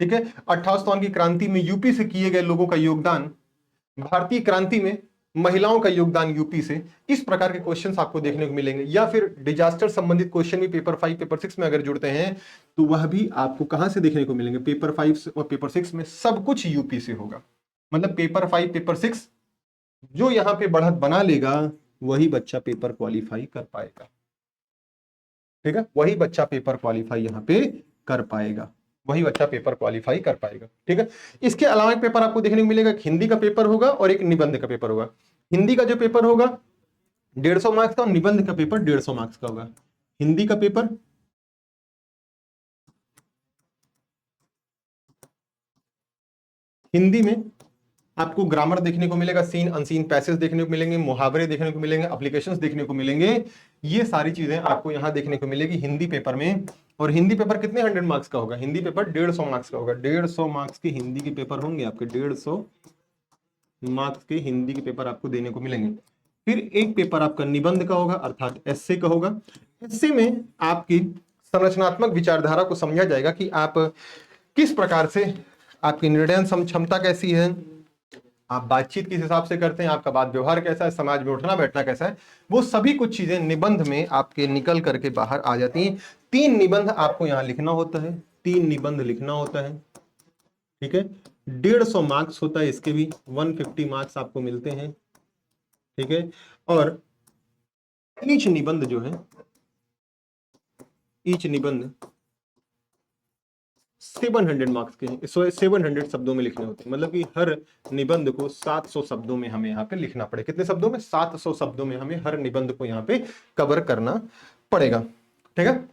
S1: ठीक है, 28 की क्रांति में यूपी से किए गए लोगों का योगदान, भारतीय क्रांति में महिलाओं का योगदान यूपी से, इस प्रकार के क्वेश्चंस आपको देखने को मिलेंगे। या फिर डिजास्टर संबंधित क्वेश्चन भी पेपर 5 पेपर 6 में अगर जुड़ते हैं तो वह भी आपको कहां से देखने को मिलेंगे? पेपर 5 और पेपर 6 में सब कुछ यूपी से होगा। मतलब पेपर 5 पेपर 6 जो यहां पे बढ़त बना लेगा वही बच्चा पेपर क्वालिफाई कर पाएगा। ठीक है, वही बच्चा पेपर क्वालिफाई यहां पे कर पाएगा, वही बच्चा पेपर क्वालिफाई कर पाएगा। ठीक है, इसके अलावा एक पेपर आपको देखने को मिलेगा, हिंदी का पेपर होगा और एक निबंध का पेपर होगा। हिंदी का जो पेपर होगा 150 मार्क्स का और निबंध का पेपर 150 मार्क्स का होगा। हिंदी का पेपर हिंदी में आपको ग्रामर देखने को मिलेगा, सीन अनसीन पैसेज देखने को मिलेंगे, मुहावरे देखने को मिलेंगे, एप्लीकेशंस देखने को मिलेंगे। ये सारी चीजें आपको यहां देखने को मिलेगी हिंदी पेपर में। और हिंदी पेपर कितने 100 मार्क्स का होगा? हिंदी पेपर 150 मार्क्स का होगा। 150 मार्क्स के हिंदी के पेपर होंगे आपके, 150 मार्क्स के हिंदी के पेपर आपको देने को मिलेंगे। फिर एक पेपर आपका निबंध का होगा अर्थात एस्से का होगा। एस्से में आपकी संरचनात्मक विचारधारा को समझा जाएगा कि आप किस प्रकार से, आपकी निर्णय क्षमता कैसी है, आप बातचीत किस हिसाब से करते हैं, आपका बात व्यवहार कैसा है, समाज में उठना बैठना कैसा है, वो सभी कुछ चीजें निबंध में आपके निकल करके बाहर आ जाती हैं। 3 निबंध आपको यहाँ लिखना होता है, 3 निबंध लिखना होता है, ठीक है। 150 मार्क्स होता है इसके भी, 150 मार्क्स आपको मिलते हैं, ठीक है। और ईच निबंध जो है, ईच निबंध 700 मार्क्स के हैं, 700 शब्दों में लिखने होते हैं, मतलब कि हर निबंध को 700 शब्दों में हमें यहाँ पे लिखना पड़ेगा। कितने शब्दों में? 700 शब्दों में हमें हर निबंध को यहाँ पे कवर करना पड़ेगा, ठीक है।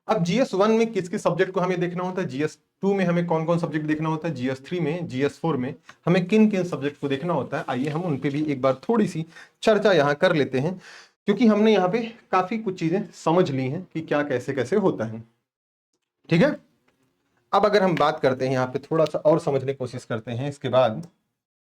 S1: अब GS1 में किस किस सब्जेक्ट को हमें देखना होता है, GS2 में हमें कौन कौन सब्जेक्ट देखना होता है, GS3 में, GS4 में हमें किन किन सब्जेक्ट को देखना होता है, आइए हम उन पे भी एक बार थोड़ी सी चर्चा यहाँ कर लेते हैं, क्योंकि हमने यहाँ पे काफी कुछ चीजें समझ ली हैं कि क्या कैसे कैसे होता है, ठीक है। अब अगर हम बात करते हैं यहाँ पे थोड़ा सा और समझने की कोशिश करते हैं इसके बाद,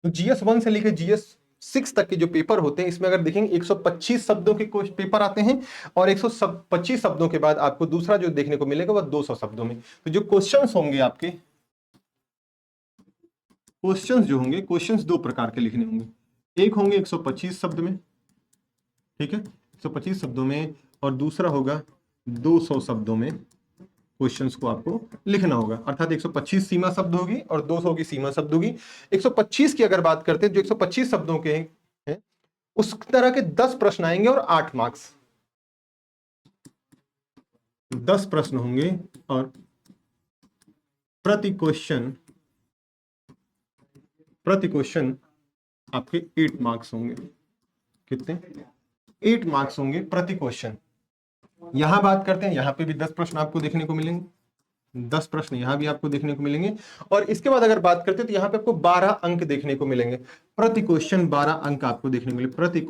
S1: तो GS1 से लेकर GS6 तक के जो पेपर होते हैं, इसमें अगर देखेंगे 125 शब्दों के पेपर आते हैं, और 125 शब्दों के बाद आपको दूसरा जो देखने को मिलेगा वह 200 शब्दों में। तो जो क्वेश्चंस होंगे आपके, क्वेश्चंस जो होंगे, क्वेश्चंस दो प्रकार के लिखने होंगे, एक होंगे 125 शब्द में, ठीक है, 125 शब्दों में, और दूसरा होगा 200 शब्दों में क्वेश्चंस को आपको लिखना होगा। अर्थात 125 सीमा शब्द होगी और 200 की सीमा शब्द होगी। 125 की अगर बात करते हैं, जो 125 शब्दों के हैं, उस तरह के 10 प्रश्न आएंगे और 8 मार्क्स, 10 प्रश्न होंगे और प्रति क्वेश्चन आपके 8 मार्क्स होंगे। कितने? 8 मार्क्स होंगे प्रति क्वेश्चन। यहां बात करते हैं, यहां पे भी 10 प्रश्न आपको देखने को मिलेंगे, 10 प्रश्न यहां भी आपको देखने को मिलेंगे। और इसके बाद अगर बात करते हैं तो यहां पे आपको 12 अंक देखने को मिलेंगे प्रति क्वेश्चन, 12 अंक आपको देखने को मिलेंगे प्रति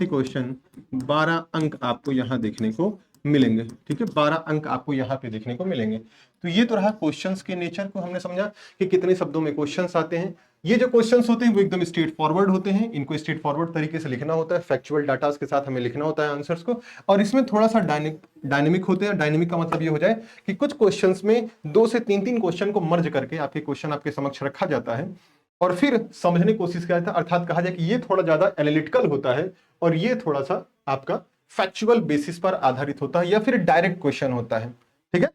S1: क्वेश्चन 12 अंक आपको यहां देखने को मिलेंगे, ठीक है, 12 अंक आपको यहां पे देखने को मिलेंगे। तो ये तो रहा क्वेश्चंस के नेचर को हमने समझा कि कितने शब्दों में क्वेश्चंस आते हैं। ये जो क्वेश्चंस होते हैं वो एकदम स्ट्रेट फॉरवर्ड होते हैं, इनको स्ट्रेट फॉरवर्ड तरीके से लिखना होता है, फैक्चुअल डाटा के साथ हमें लिखना होता है आंसर्स को। और इसमें थोड़ा सा डायनेमिक होते हैं। डायनेमिक का मतलब ये हो जाए कि कुछ क्वेश्चंस में 2 से 3 क्वेश्चन को मर्ज करके आपके क्वेश्चन आपके समक्ष रखा जाता है और फिर समझने की कोशिश किया जाता है। अर्थात कहा जाए कि ये थोड़ा ज्यादा एनालिटिकल होता है और ये थोड़ा सा आपका फैक्चुअल बेसिस पर आधारित होता है या फिर डायरेक्ट क्वेश्चन होता है, ठीक है।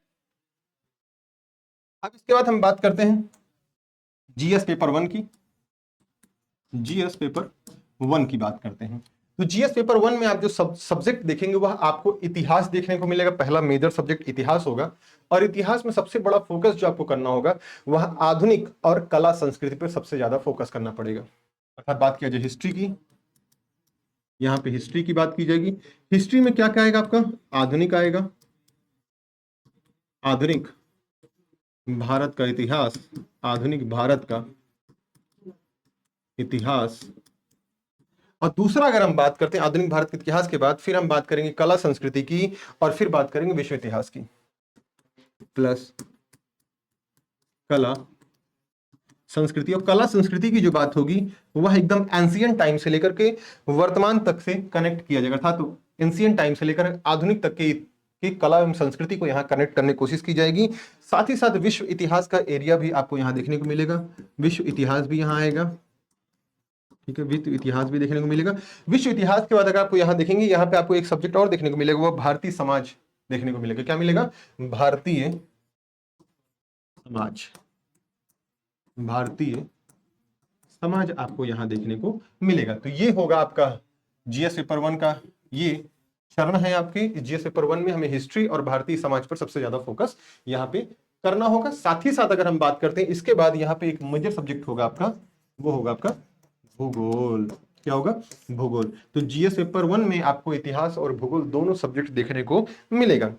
S1: अब इसके बाद हम बात करते हैं जीएस पेपर 1 की। जीएस पेपर 1 की बात करते हैं। तो जीएस पेपर 1 में आप जो सब्जेक्ट देखेंगे वह आपको इतिहास देखने को मिलेगा। पहला मेजर सब्जेक्ट इतिहास होगा और इतिहास में सबसे बड़ा फोकस जो आपको करना होगा वह आधुनिक और कला संस्कृति पर सबसे ज्यादा फोकस करना पड़ेगा। अर्थात बात किया जाए हिस्ट्री की, यहां पे हिस्ट्री की बात की जाएगी। हिस्ट्री में क्या क्या आएगा आपका? आधुनिक आएगा, आधुनिक भारत का इतिहास, आधुनिक भारत का इतिहास। और दूसरा अगर हम बात करते हैं आधुनिक भारत के इतिहास के बाद, फिर हम बात करेंगे कला संस्कृति की और फिर बात करेंगे विश्व इतिहास की, प्लस कला संस्कृति। और कला संस्कृति की जो बात होगी वह एकदम एंशियंट टाइम से लेकर के वर्तमान तक से कनेक्ट किया जाएगा। अर्थात तो एंशियंट टाइम से लेकर आधुनिक तक की कला एवं संस्कृति को यहाँ कनेक्ट करने की कोशिश की जाएगी। साथ ही साथ विश्व इतिहास का एरिया भी आपको यहाँ देखने को मिलेगा, विश्व इतिहास भी यहाँ आएगा, ठीक है, विश्व इतिहास भी देखने को मिलेगा। विश्व इतिहास के बाद अगर आपको यहाँ देखेंगे, यहाँ पे आपको एक सब्जेक्ट और देखने को मिलेगा, वो भारतीय समाज देखने को मिलेगा। क्या मिलेगा? भारतीय समाज, भारतीय समाज आपको यहां देखने को मिलेगा। तो ये होगा आपका जीएस पेपर 1 का ये चरण है। आपके जीएस पेपर 1 में हमें हिस्ट्री और भारतीय समाज पर सबसे ज्यादा फोकस यहाँ पे करना होगा। साथ ही साथ अगर हम बात करते हैं इसके बाद यहाँ पे एक मेजर सब्जेक्ट होगा आपका, वो होगा आपका भूगोल। क्या होगा? भूगोल। तो जीएस पेपर 1 में आपको इतिहास और भूगोल दोनों सब्जेक्ट देखने को मिलेगा।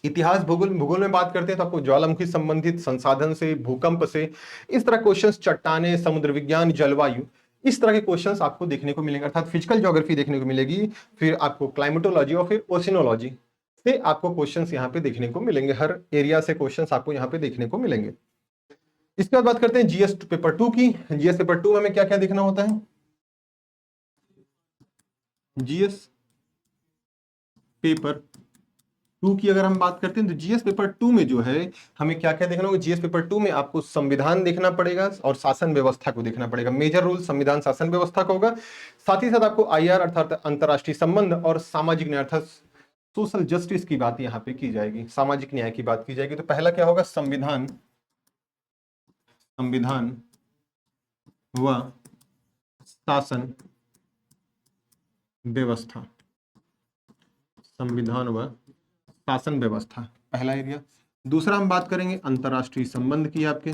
S1: इतिहास भूगोल, भूगोल में बात करते हैं तो आपको ज्वालामुखी संबंधित, संसाधन से, भूकंप से, इस तरह क्वेश्चंस, चट्टाने, समुद्र विज्ञान, जलवायु, इस तरह के क्वेश्चंस आपको देखने को मिलेंगे। अर्थात फिजिकल ज्योग्राफी देखने को मिलेगी, फिर आपको क्लाइमेटोलॉजी और फिर ओशिनोलॉजी से आपको क्वेश्चंस यहाँ पे देखने को मिलेंगे। हर एरिया से क्वेश्चंस आपको यहाँ पे देखने को मिलेंगे। इसके बाद बात करते हैं जीएस पेपर 2 की। जीएस पेपर 2 में हमें क्या क्या देखना होता है? जीएस पेपर टू की अगर हम बात करते हैं तो जीएस पेपर 2 में जो है हमें क्या क्या देखना होगा, जीएस पेपर 2 में आपको संविधान देखना पड़ेगा और शासन व्यवस्था को देखना पड़ेगा। मेजर रूल संविधान शासन व्यवस्था का होगा। साथ ही साथ आपको आईआर अर्थात अंतरराष्ट्रीय संबंध और सामाजिक न्याय अर्थात सोशल जस्टिस की बात यहाँ पे की जाएगी, सामाजिक न्याय की बात की जाएगी। तो पहला क्या होगा, संविधान, संविधान व शासन व्यवस्था, संविधान व शासन व्यवस्था पहला एरिया। दूसरा हम बात करेंगे अंतरराष्ट्रीय संबंध की, आपके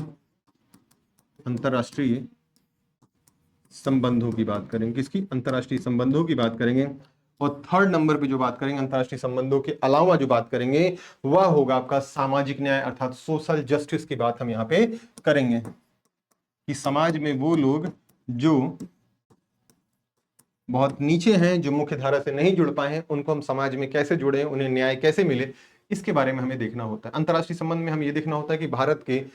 S1: अंतरराष्ट्रीय संबंधों की बात करेंगे, किसकी, अंतरराष्ट्रीय संबंधों की बात करेंगे। और थर्ड नंबर पे जो बात करेंगे अंतरराष्ट्रीय संबंधों के अलावा जो बात करेंगे वह होगा आपका सामाजिक न्याय अर्थात सोशल जस्टिस की बात हम यहाँ पे करेंगे कि समाज में वो लोग जो बहुत नीचे हैं, जो मुख्य धारा से नहीं जुड़ पाए हैं, उनको हम समाज में कैसे जोड़े, उन्हें न्याय कैसे मिले, इसके बारे में हमें देखना होता है। अंतरराष्ट्रीय संबंध में हमें यह देखना होता है कि भारत के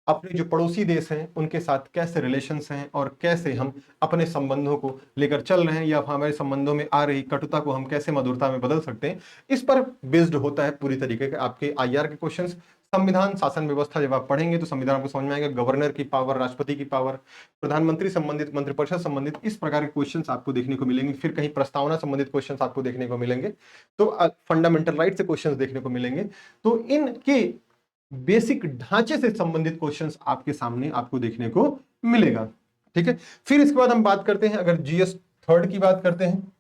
S1: अपने जो पड़ोसी देश हैं उनके साथ कैसे रिलेशंस हैं और कैसे हम अपने संबंधों को लेकर चल रहे हैं, या हमारे संबंधों में आ रही कटुता को हम कैसे मधुरता में बदल सकते हैं। इस पर बेस्ड होता है पूरी तरीके के आपके आईआर के क्वेश्चंस। संविधान शासन व्यवस्था जब आप पढ़ेंगे तो संविधान को समझ में आएगा, गवर्नर की पावर, राष्ट्रपति की पावर, प्रधानमंत्री संबंधित, मंत्रिपरिषद संबंधित, इस प्रकार के क्वेश्चंस आपको देखने को मिलेंगे। फिर कहीं प्रस्तावना संबंधित क्वेश्चंस आपको देखने को मिलेंगे, तो फंडामेंटल राइट से क्वेश्चंस देखने को मिलेंगे। तो इनके बेसिक ढांचे से संबंधित क्वेश्चंस आपके सामने आपको देखने को मिलेगा। ठीक है, फिर इसके बाद हम बात करते हैं, अगर जीएस थर्ड की बात करते हैं,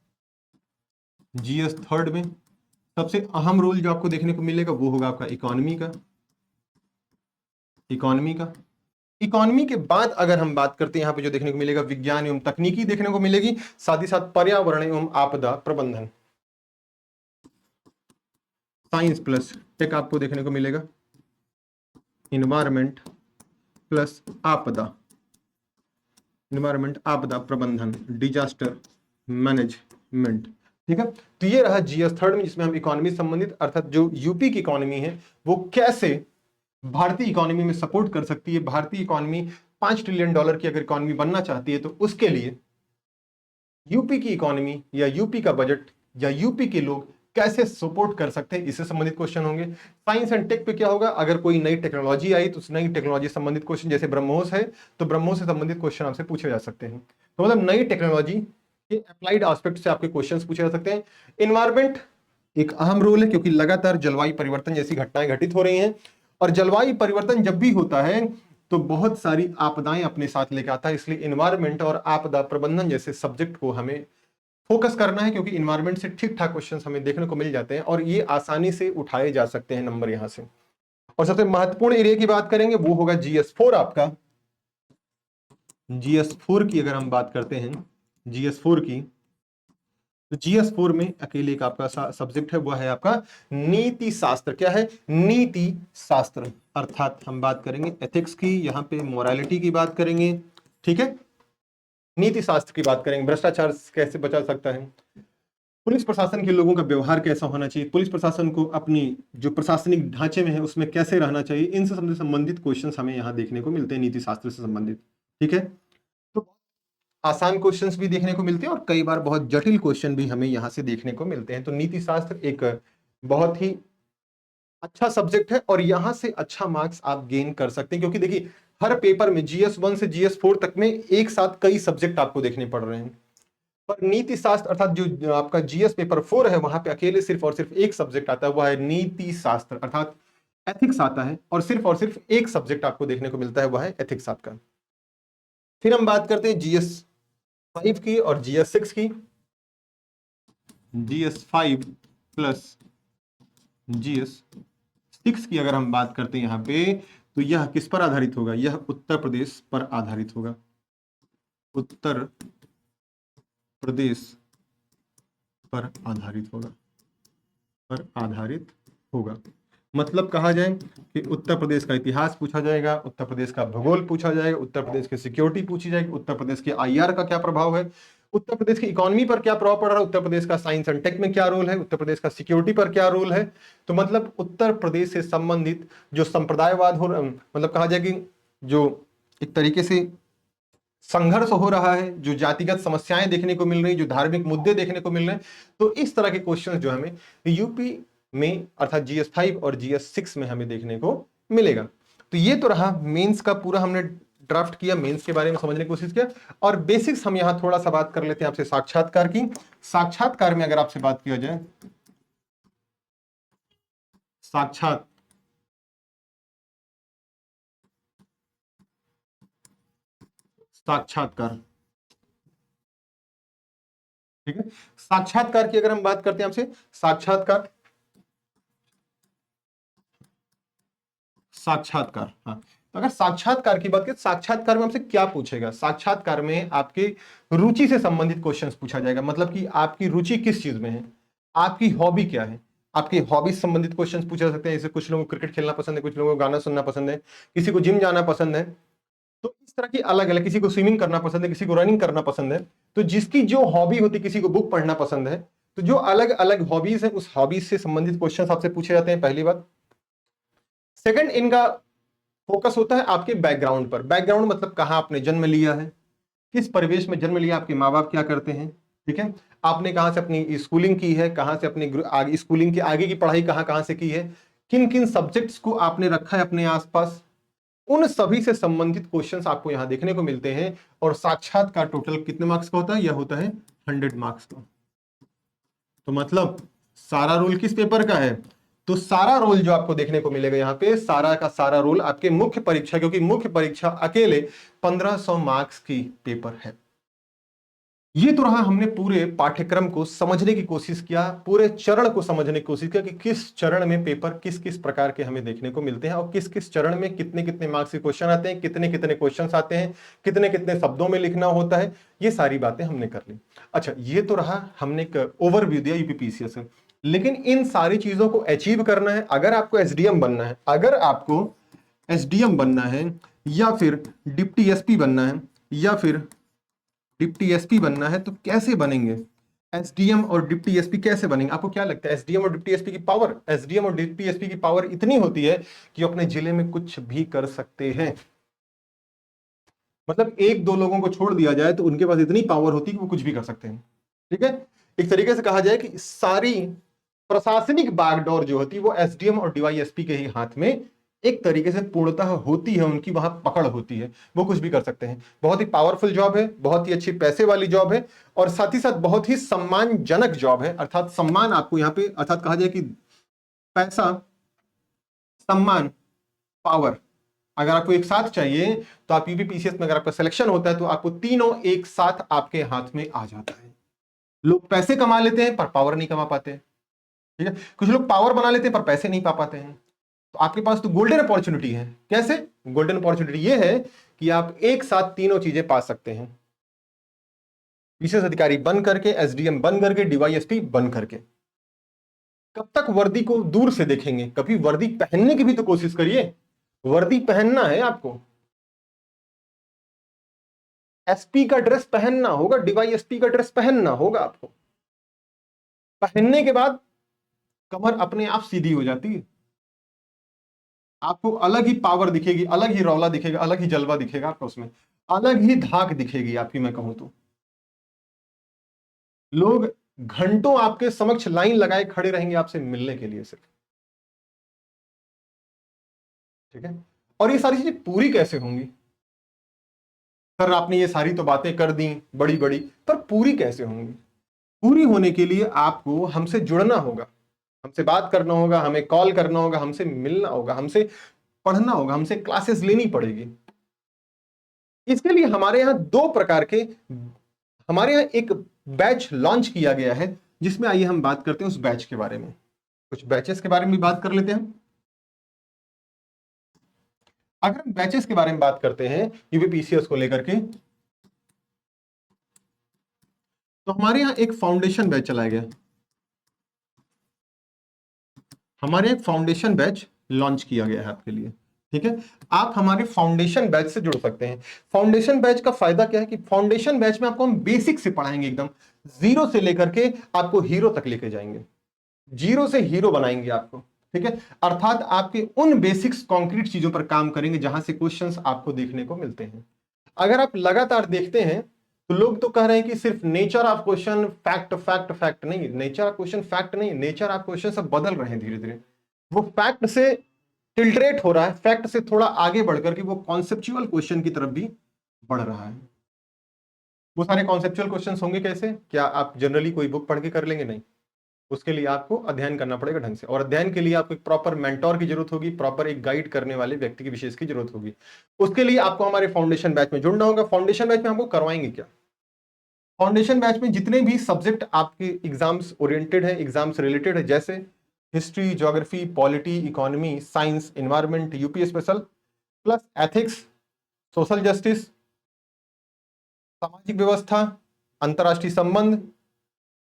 S1: जीएस थर्ड में सबसे अहम रोल जो आपको देखने को मिलेगा वो होगा आपका इकोनॉमी का। इकोनॉमी का, इकोनॉमी के बाद अगर हम बात करते हैं यहाँ पे जो देखने को मिलेगा विज्ञान एवं तकनीकी देखने को मिलेगी, साथ ही साथ पर्यावरण एवं आपदा प्रबंधन, साइंस प्लस टेक आपको देखने को मिलेगा, इन्वायरमेंट प्लस आपदा, इन्वायरमेंट आपदा प्रबंधन, डिजास्टर मैनेजमेंट। ठीक है, तो ये रहा जीएस थर्ड में, जिसमें हम इकोनॉमी संबंधित अर्थात जो यूपी की इकोनॉमी है वो कैसे भारतीय इकोनॉमी में सपोर्ट कर सकती है। भारतीय इकोनॉमी $5 ट्रिलियन की अगर इकोनॉमी बनना चाहती है तो उसके लिए यूपी की इकोनॉमी या यूपी का बजट या यूपी के लोग कैसे सपोर्ट कर सकते हैं, इससे संबंधित क्वेश्चन होंगे। साइंस एंड टेक पे क्या होगा, अगर कोई नई टेक्नोलॉजी आई तो उस नई टेक्नोलॉजी संबंधित क्वेश्चन, जैसे ब्रह्मोस है तो ब्रह्मोस से संबंधित क्वेश्चन आपसे पूछे जा सकते हैं। तो मतलब नई टेक्नोलॉजी के अप्लाइड एस्पेक्ट से आपके क्वेश्चंस पूछे जा सकते हैं। इन्वायरमेंट एक अहम रोल है क्योंकि लगातार जलवायु परिवर्तन जैसी घटनाएं घटित हो रही हैं, और जलवायु परिवर्तन जब भी होता है तो बहुत सारी आपदाएं अपने साथ लेकर आता है, इसलिए इन्वायरमेंट और आपदा प्रबंधन जैसे सब्जेक्ट को हमें फोकस करना है, क्योंकि इन्वायरमेंट से ठीक ठाक क्वेश्चंस हमें देखने को मिल जाते हैं और ये आसानी से उठाए जा सकते हैं नंबर यहां से। और सबसे महत्वपूर्ण एरिया की बात करेंगे वो होगा जीएस फोर आपका। जीएस फोर की अगर हम बात करते हैं, जीएस फोर की, तो जीएस फोर में अकेले एक आपका सब्जेक्ट है, वह है आपका नीति शास्त्र। क्या है, नीति शास्त्र, अर्थात हम बात करेंगे एथिक्स की, यहां पे मोरालिटी की बात करेंगे। ठीक है, नीति शास्त्र की बात करेंगे, भ्रष्टाचार कैसे बचा सकता है, पुलिस प्रशासन के लोगों का व्यवहार कैसा होना चाहिए, पुलिस प्रशासन को अपनी जो प्रशासनिक ढांचे में है उसमें कैसे रहना चाहिए, इनसे संबंधित क्वेश्चंस हमें यहाँ देखने को मिलते हैं नीति शास्त्र से संबंधित। ठीक है, तो आसान क्वेश्चंस भी देखने को मिलते हैं और कई बार बहुत जटिल क्वेश्चन भी हमें यहाँ से देखने को मिलते हैं। तो नीति शास्त्र एक बहुत ही अच्छा सब्जेक्ट है और यहाँ से अच्छा मार्क्स आप गेन कर सकते हैं, क्योंकि देखिए हर पेपर में जीएस 1 से जीएस 4 तक में एक साथ कई सब्जेक्ट आपको देखने पड़ रहे हैं, पर नीति शास्त्र अर्थात जो आपका जीएस पेपर 4 है वहां पे अकेले सिर्फ और सिर्फ एक सब्जेक्ट आता है, वह है नीति शास्त्र अर्थात एथिक्स आता है, और सिर्फ एक सब्जेक्ट आपको देखने को मिलता है, वह है एथिक्स आपका। फिर हम बात करते हैं जीएस 5 की और जीएस 6 की। जीएस 5 प्लस जीएस 6 की अगर हम बात करते हैं यहाँ पे, तो यह किस पर आधारित होगा, यह उत्तर प्रदेश पर आधारित होगा, उत्तर प्रदेश पर आधारित होगा, पर आधारित होगा। मतलब कहा जाए कि उत्तर प्रदेश का इतिहास पूछा जाएगा, उत्तर प्रदेश का भूगोल पूछा जाएगा, उत्तर प्रदेश की सिक्योरिटी पूछी जाएगी, उत्तर प्रदेश के आईआर का क्या प्रभाव है, उत्तर प्रदेश की इकोनॉमी पर क्या प्रभाव पड़ रहा है, उत्तर प्रदेश का साइंस एंड टेक में क्या रोल है, उत्तर प्रदेश का सिक्योरिटी पर क्या रोल है। तो मतलब उत्तर प्रदेश से संबंधित जो संप्रदायवाद हो, मतलब कहा जाए कि जो एक तरीके से संघर्ष हो रहा है, जो जातिगत समस्याएं देखने को मिल रही, जो धार्मिक मुद्दे देखने को मिल रहे हैं, तो इस तरह के क्वेश्चंस जो हमें यूपी में अर्थात GS5 और GS6 में हमें देखने को मिलेगा। तो ये तो रहा मेंस का पूरा हमने ड्राफ्ट किया, मेंस के बारे में समझने की कोशिश किया। और बेसिक्स हम यहां थोड़ा सा बात कर लेते हैं आपसे साक्षात्कार की। साक्षात्कार में अगर आपसे बात किया जाए, साक्षात्कार, ठीक है। साक्षात्कार की अगर हम बात करते हैं आपसे, साक्षात्कार, हाँ, तो अगर साक्षात्कार की बात करें, साक्षात्कार में हमसे क्या पूछेगा? साक्षात्कार में आपके रुचि से संबंधित क्वेश्चंस पूछा जाएगा। मतलब कि आपकी रुचि किस चीज में है, आपकी हॉबी क्या है, आपकी हॉबी से संबंधित क्वेश्चंस पूछे जा सकते हैं। जैसे कुछ लोगों को क्रिकेट खेलना पसंद है, कुछ लोगों को गाना सुनना पसंद है, किसी को जिम जाना पसंद है, तो इस तरह की अलग अलग, किसी को स्विमिंग करना पसंद है, किसी को रनिंग करना पसंद है। तो जिसकी जो हॉबी होती है, किसी को बुक पढ़ना पसंद है, तो जो अलग अलग हॉबीज है, उस हॉबीज से संबंधित क्वेश्चन आपसे पूछे जाते हैं, पहली बात। सेकंड, इनका फोकस होता है आपके बैकग्राउंड पर। बैकग्राउंड मतलब कहां आपने जन्म लिया है, किस परिवेश में जन्म लिया, आपके माँ बाप क्या करते हैं, ठीक है, आपने कहां से अपनी स्कूलिंग की है, कहां से अपनी स्कूलिंग की आगे की पढ़ाई कहां कहां से की है, किन किन सब्जेक्ट्स को आपने रखा है अपने आसपास, उन सभी से संबंधित क्वेश्चंस आपको यहां देखने को मिलते हैं। और साक्षात्कार टोटल कितने मार्क्स का होता है? यह होता है 100 मार्क्स का। तो मतलब सारा रोल किस पेपर का है? तो सारा रोल जो आपको देखने को मिलेगा यहाँ पे, सारा का सारा रोल आपके मुख्य परीक्षा, क्योंकि मुख्य परीक्षा अकेले 1500 मार्क्स की पेपर है। ये तो रहा, हमने पूरे पाठ्यक्रम को समझने की कोशिश किया, पूरे चरण को समझने की कोशिश किया कि किस चरण में पेपर किस किस प्रकार के हमें देखने को मिलते हैं, और किस किस चरण में कितने कितने मार्क्स के क्वेश्चन आते हैं, कितने कितने क्वेश्चंस आते हैं, कितने कितने शब्दों में लिखना होता है। ये सारी बातें हमने कर ली। अच्छा, ये तो रहा, हमने एक ओवरव्यू दिया यूपीपीसीएस का। लेकिन इन सारी चीजों को अचीव करना है, अगर आपको एसडीएम बनना है, अगर आपको एसडीएम बनना है, या फिर डिप्टी एसपी बनना है, या फिर डिप्टी एसपी बनना है, तो कैसे बनेंगे? एसडीएम और डिप्टी एसपी कैसे बनेंगे? आपको क्या लगता है एसडीएम और डिप्टी एसपी की पावर? एसडीएम और डिप्टी एसपी की पावर इतनी होती है कि अपने जिले में कुछ भी कर सकते हैं। मतलब एक दो लोगों को छोड़ दिया जाए तो उनके पास इतनी पावर होती है कि वो कुछ भी कर सकते हैं, ठीक है। एक तरीके से कहा जाए कि सारी प्रशासनिक बागडोर जो होती है वो एसडीएम और डीवाईएसपी के ही हाथ में एक तरीके से पूर्णतः होती है, उनकी वहां पकड़ होती है, वो कुछ भी कर सकते हैं। बहुत ही पावरफुल जॉब है, बहुत ही अच्छी पैसे वाली जॉब है, और साथ ही साथ बहुत ही सम्मानजनक जॉब है। अर्थात सम्मान आपको यहाँ पे, अर्थात कहा जाए कि पैसा, सम्मान, पावर, अगर आपको एक साथ चाहिए, तो आप यूपीपीसीएस में अगर आपका सिलेक्शन होता है तो आपको तीनों एक साथ आपके हाथ में आ जाता है। लोग पैसे कमा लेते हैं पर पावर नहीं कमा पाते, ठीक है। कुछ लोग पावर बना लेते हैं पर पैसे नहीं पा पाते हैं। तो आपके पास तो गोल्डन अपॉर्चुनिटी है। कैसे? गोल्डन अपॉर्चुनिटी ये है कि आप एक साथ तीनों चीजें पा सकते हैं, विशेष अधिकारी बन करके, एसडीएम बन करके, डीवाईएसपी बन करके। कब तक वर्दी को दूर से देखेंगे? कभी वर्दी पहनने की भी तो कोशिश करिए। वर्दी पहनना है आपको, एसपी का ड्रेस पहनना होगा, डीवाईएसपी का ड्रेस पहनना होगा आपको। पहनने के बाद कमर अपने आप सीधी हो जाती है, आपको अलग ही पावर दिखेगी, अलग ही रौला दिखेगा, अलग ही जलवा दिखेगा आपको, उसमें अलग ही धाक दिखेगी आपकी। मैं कहूं तो लोग घंटों आपके समक्ष लाइन लगाए खड़े रहेंगे आपसे मिलने के लिए सिर्फ, ठीक है। और ये सारी चीजें पूरी कैसे होंगी? सर आपने ये सारी तो बातें कर दी बड़ी बड़ी, पर पूरी कैसे होंगी? पूरी होने के लिए आपको हमसे जुड़ना होगा, हमसे बात करना होगा, हमें कॉल करना होगा, हमसे मिलना होगा, हमसे पढ़ना होगा, हमसे क्लासेस लेनी पड़ेगी। इसके लिए हमारे यहां दो प्रकार के, हमारे यहां एक बैच लॉन्च किया गया है, जिसमें आइए हम बात करते हैं उस बैच के बारे में। कुछ बैचेस के बारे में भी बात कर लेते हैं। अगर हम बैचेस के बारे में बात करते हैं यूपीपीसीएस को लेकर के, तो हमारे यहां एक फाउंडेशन बैच चलाया गया, हमारे एक फाउंडेशन बैच लॉन्च किया गया है आपके लिए, ठीक है। आप हमारे फाउंडेशन बैच से जुड़ सकते हैं। फाउंडेशन बैच का फायदा क्या है कि फाउंडेशन बैच में आपको हम बेसिक से पढ़ाएंगे, एकदम जीरो से लेकर के आपको हीरो तक लेके जाएंगे, जीरो से हीरो बनाएंगे आपको, ठीक है। अर्थात आपके उन बेसिक्स कॉन्क्रीट चीजों पर काम करेंगे जहां से क्वेश्चंस आपको देखने को मिलते हैं। अगर आप लगातार देखते हैं तो लोग तो कह रहे हैं कि सिर्फ nature of question fact fact fact, नहीं, नेचर ऑफ क्वेश्चन फैक्ट नहीं, नेचर ऑफ क्वेश्चन सब बदल रहे हैं धीरे धीरे, वो फैक्ट से टिल्टरेट हो रहा है, फैक्ट से थोड़ा आगे बढ़कर के वो कॉन्सेप्चुअल क्वेश्चन की तरफ भी बढ़ रहा है। वो सारे कॉन्सेप्चुअल क्वेश्चंस होंगे कैसे, क्या आप जनरली कोई बुक पढ़ के कर लेंगे? नहीं, उसके लिए आपको अध्ययन करना पड़ेगा ढंग से, और अध्ययन के लिए आपको एक प्रॉपर मेंटोर की जरूरत होगी, प्रॉपर एक गाइड करने वाले व्यक्ति की विशेष की जरूरत होगी। उसके लिए आपको हमारे फाउंडेशन बैच में जुड़ना होगा। फाउंडेशन बैच में हमको करवाएंगे क्या? फाउंडेशन बैच में जितने भी सब्जेक्ट आपके एग्जाम्स ओरिएंटेड है, एग्जाम्स रिलेटेड है, जैसे history, geography, polity, economy, science, environment, UP special, plus ethics, social justice, सामाजिक व्यवस्था, अंतरराष्ट्रीय संबंध,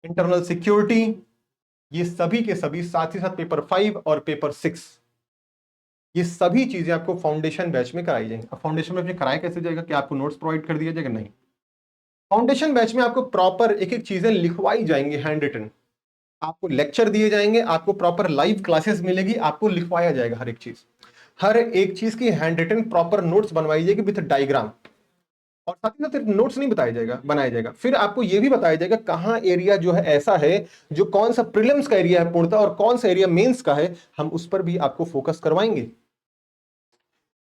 S1: इंटरनल सिक्योरिटी, ये सभी के सभी, साथ ही साथ पेपर 5 और पेपर 6, ये सभी चीजें आपको फाउंडेशन बैच में कराई जाएंगी। अब फाउंडेशन बैच में कराया कैसे जाएगा? क्या आपको नोट्स प्रोवाइड कर दिया जाएगा? नहीं, फाउंडेशन बैच में आपको प्रॉपर एक एक चीजें लिखवाई जाएंगी, हैंड रिटन, आपको लेक्चर दिए जाएंगे, आपको प्रॉपर लाइव क्लासेस मिलेगी, आपको लिखवाया जाएगा हर एक चीज, हर एक चीज की हैंड रिटन प्रॉपर नोट्स बनवाई जाएगी विद डायग्राम, और साथ ही साथ नोट्स नहीं बताया जाएगा, बनाया जाएगा। फिर आपको यह भी बताया जाएगा कहां एरिया जो है ऐसा है जो कौन सा प्रीलिम्स का एरिया है पूर्णतः और कौन सा एरिया मेंस का है, हम उस पर भी आपको फोकस करवाएंगे।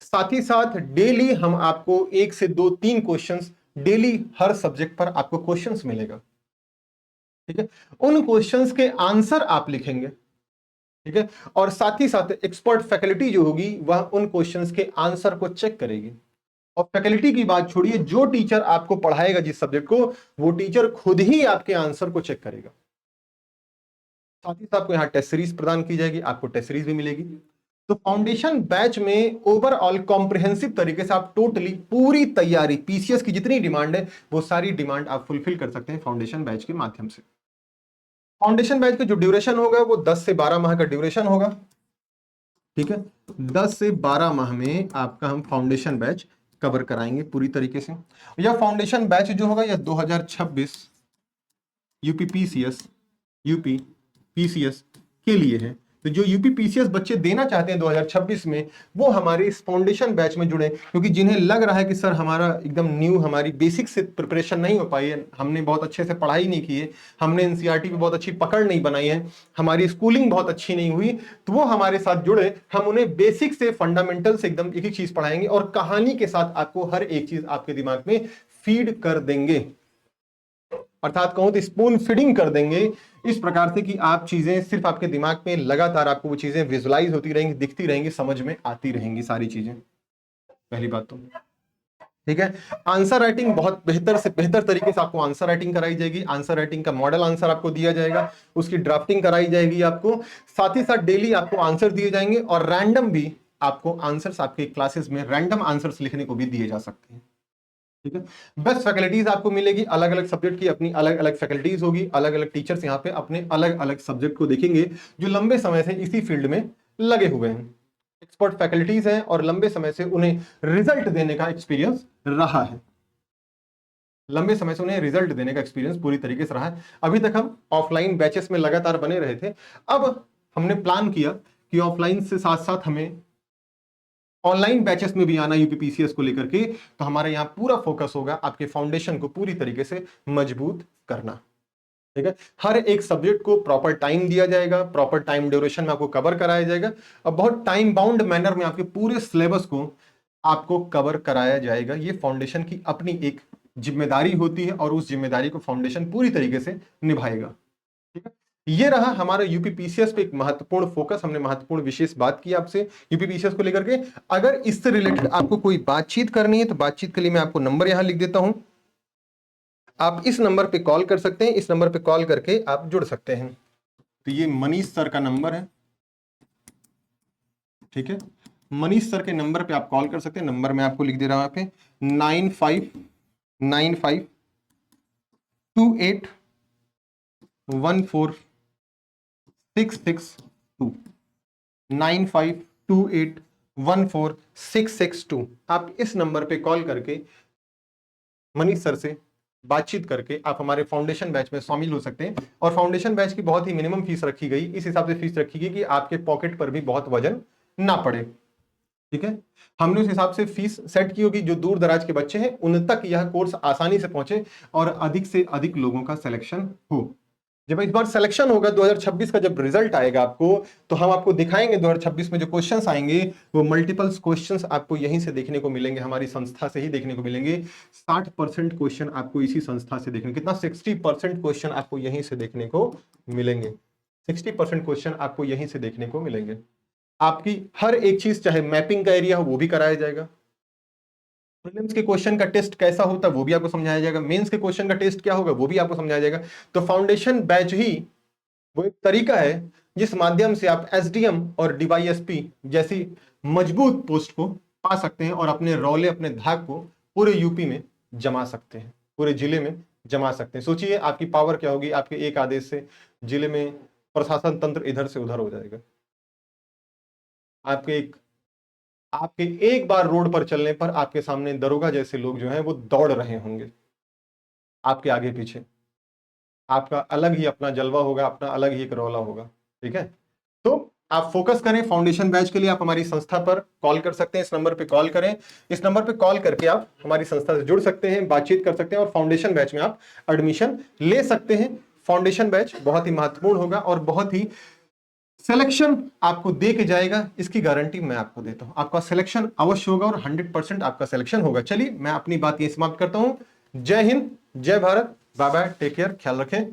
S1: साथ ही साथ डेली हम आपको 1 से 2 3 क्वेश्चंस डेली हर सब्जेक्ट पर आपको क्वेश्चंस मिलेगा, ठीक है, उन क्वेश्चंस के आंसर आप लिखेंगे, ठीक है, और साथ ही साथ एक्सपर्ट फैकल्टी जो होगी वह उन क्वेश्चंस के आंसर को चेक करेगी। और फैकल्टी की बात छोड़िए, जो टीचर आपको पढ़ाएगा जिस सब्जेक्ट को, वो टीचर खुद ही आपके आंसर को चेक करेगा। साथ ही साथ आपको यहाँ टेस्ट सीरीज प्रदान की जाएगी, आपको टेस्ट सीरीज भी मिलेगी। तो फाउंडेशन बैच में ओवरऑल कॉम्प्रिहेंसिव तरीके से आप टोटली पूरी तैयारी, पीसीएस की जितनी डिमांड है वो सारी डिमांड आप फुलफिल कर सकते हैं फाउंडेशन बैच के माध्यम से। फाउंडेशन बैच का जो ड्यूरेशन होगा वो 10 से 12 माह का ड्यूरेशन होगा, ठीक है, 10 से 12 माह में आपका हम फाउंडेशन बैच कवर कराएंगे पूरी तरीके से। यह फाउंडेशन बैच जो होगा यह 2026 यूपी पीसीएस, यूपी पीसीएस के लिए है। तो जो यूपी पीसीएस बच्चे देना चाहते हैं 2026 में, वो हमारे इस फाउंडेशन बैच में जुड़े, क्योंकि जिन्हें लग रहा है कि सर हमारा एकदम न्यू, हमारी बेसिक से प्रिपरेशन नहीं हो पाई है, हमने बहुत अच्छे से पढ़ाई नहीं की है, हमने एनसीईआरटी पे बहुत अच्छी पकड़ नहीं बनाई है, हमारी स्कूलिंग बहुत अच्छी नहीं हुई, तो वो हमारे साथ जुड़े, हम उन्हें बेसिक से फंडामेंटल से एकदम एक एक चीज पढ़ाएंगे और कहानी के साथ आपको हर एक चीज आपके दिमाग में फीड कर देंगे, अर्थात कहूं तो स्पून फीडिंग कर देंगे, इस प्रकार से कि आप चीजें सिर्फ आपके दिमाग में लगातार आपको वो चीजें विजुलाइज होती रहेंगी, दिखती रहेंगी, समझ में आती रहेंगी सारी चीजें। पहली बात तो ठीक है। आंसर राइटिंग बहुत बेहतर से बेहतर तरीके से आपको आंसर राइटिंग कराई जाएगी, आंसर राइटिंग का मॉडल आंसर आपको दिया जाएगा, उसकी ड्राफ्टिंग कराई जाएगी आपको, साथ ही साथ डेली आपको आंसर दिए जाएंगे और रैंडम भी आपको आंसर्स आपके क्लासेस में रैंडम आंसर्स लिखने को भी दिए जा सकते हैं, ठीक है। बेस्ट फैकल्टीज आपको मिलेगी, अलग अलग सब्जेक्ट की अपनी अलग अलग फैकल्टीज होगी, अलग अलग टीचर्स यहाँ पे अपने अलग अलग सब्जेक्ट को देखेंगे जो लंबे समय से इसी फील्ड में लगे हुए हैं, एक्सपर्ट फैकल्टीज हैं और लंबे समय से उन्हें रिजल्ट देने का एक्सपीरियंस रहा है, लंबे समय से उन्हें रिजल्ट देने का एक्सपीरियंस पूरी तरीके से रहा है। अभी तक हम ऑफलाइन बैचेस में लगातार बने रहे थे, अब हमने प्लान किया कि ऑफलाइन से साथ साथ हमें ऑनलाइन बैचेस में भी आना यूपीपीसीएस को लेकर के, तो हमारे यहाँ पूरा फोकस होगा आपके फाउंडेशन को पूरी तरीके से मजबूत करना, ठीक है। हर एक सब्जेक्ट को प्रॉपर टाइम दिया जाएगा, प्रॉपर टाइम ड्यूरेशन में आपको कवर कराया जाएगा और बहुत टाइम बाउंड मैनर में आपके पूरे सिलेबस को आपको कवर कराया जाएगा। ये फाउंडेशन की अपनी एक जिम्मेदारी होती है और उस जिम्मेदारी को फाउंडेशन पूरी तरीके से निभाएगा, ठीक है। ये रहा हमारा यूपीपीसीएस पे एक महत्वपूर्ण फोकस, हमने महत्वपूर्ण विशेष बात की आपसे यूपीपीसीएस को लेकर के। अगर इससे रिलेटेड आपको कोई बातचीत करनी है तो बातचीत के लिए मैं आपको नंबर यहां लिख देता हूं, आप इस नंबर पे कॉल कर सकते हैं, इस नंबर पे कॉल करके आप जुड़ सकते हैं। तो ये मनीष सर का नंबर है, ठीक है, मनीष सर के नंबर पे आप कॉल कर सकते हैं, नंबर मैं आपको लिख दे रहा हूं यहाँ पे 9595281466 95281466 आप इस नंबर पे कॉल करके मनीष सर से बातचीत करके आप हमारे फाउंडेशन बैच में शामिल हो सकते हैं। और फाउंडेशन बैच की बहुत ही मिनिमम फीस रखी गई, इस हिसाब से फीस रखी गई कि आपके पॉकेट पर भी बहुत वजन ना पड़े। ठीक है, हमने उस हिसाब से फीस सेट की होगी, जो दूर दराज के बच्चे हैं उन तक यह कोर्स आसानी से पहुंचे और अधिक से अधिक लोगों का सिलेक्शन हो। जब इस बार सिलेक्शन होगा 2026 का, जब रिजल्ट आएगा आपको, तो हम आपको दिखाएंगे 2026 में जो क्वेश्चंस आएंगे वो मल्टीपल्स क्वेश्चंस आपको यहीं से देखने को मिलेंगे, हमारी संस्था से ही देखने को मिलेंगे। 60% क्वेश्चन आपको इसी संस्था से देखने, कितना 60% क्वेश्चन आपको यहीं से देखने को मिलेंगे। 60% क्वेश्चन आपको यहीं से देखने को मिलेंगे। आपकी हर एक चीज, चाहे मैपिंग का एरिया हो वो भी कराया जाएगा, प्रीलिम्स के क्वेश्चन का टेस्ट कैसा होता है वो भी आपको समझाया जाएगा, मेंस के क्वेश्चन का टेस्ट क्या होगा वो भी आपको समझाया जाएगा। तो फाउंडेशन बैच ही वो एक तरीका है जिस माध्यम से आप एसडीएम और डीवाईएसपी जैसी मजबूत पोस्ट को पा सकते हैं और अपने रौले, अपने धाक को पूरे यूपी में जमा सकते हैं, पूरे जिले में जमा सकते हैं। सोचिए आपकी पावर क्या होगी, आपके एक आदेश से जिले में प्रशासन तंत्र इधर से उधर हो जाएगा। आपके एक बार रोड पर चलने पर आपके सामने दरोगा जैसे लोग जो हैं वो दौड़ रहे होंगे आपके आगे पीछे। आपका अलग ही अपना जलवा होगा, अपना अलग ही एक रौला होगा। ठीक है, तो आप फोकस करें। फाउंडेशन बैच के लिए आप हमारी संस्था पर कॉल कर सकते हैं, इस नंबर पे कॉल करें। इस नंबर पे कॉल करके आप हमारी संस्था से जुड़ सकते हैं, बातचीत कर सकते हैं और फाउंडेशन बैच में आप एडमिशन ले सकते हैं। फाउंडेशन बैच बहुत ही महत्वपूर्ण होगा और बहुत ही सिलेक्शन आपको दे के जाएगा, इसकी गारंटी मैं आपको देता हूं। आपका सिलेक्शन अवश्य होगा और 100% आपका सिलेक्शन होगा। चलिए मैं अपनी बात ये समाप्त करता हूं। जय हिंद, जय Bharat, bye bye, take care, ख्याल रखें।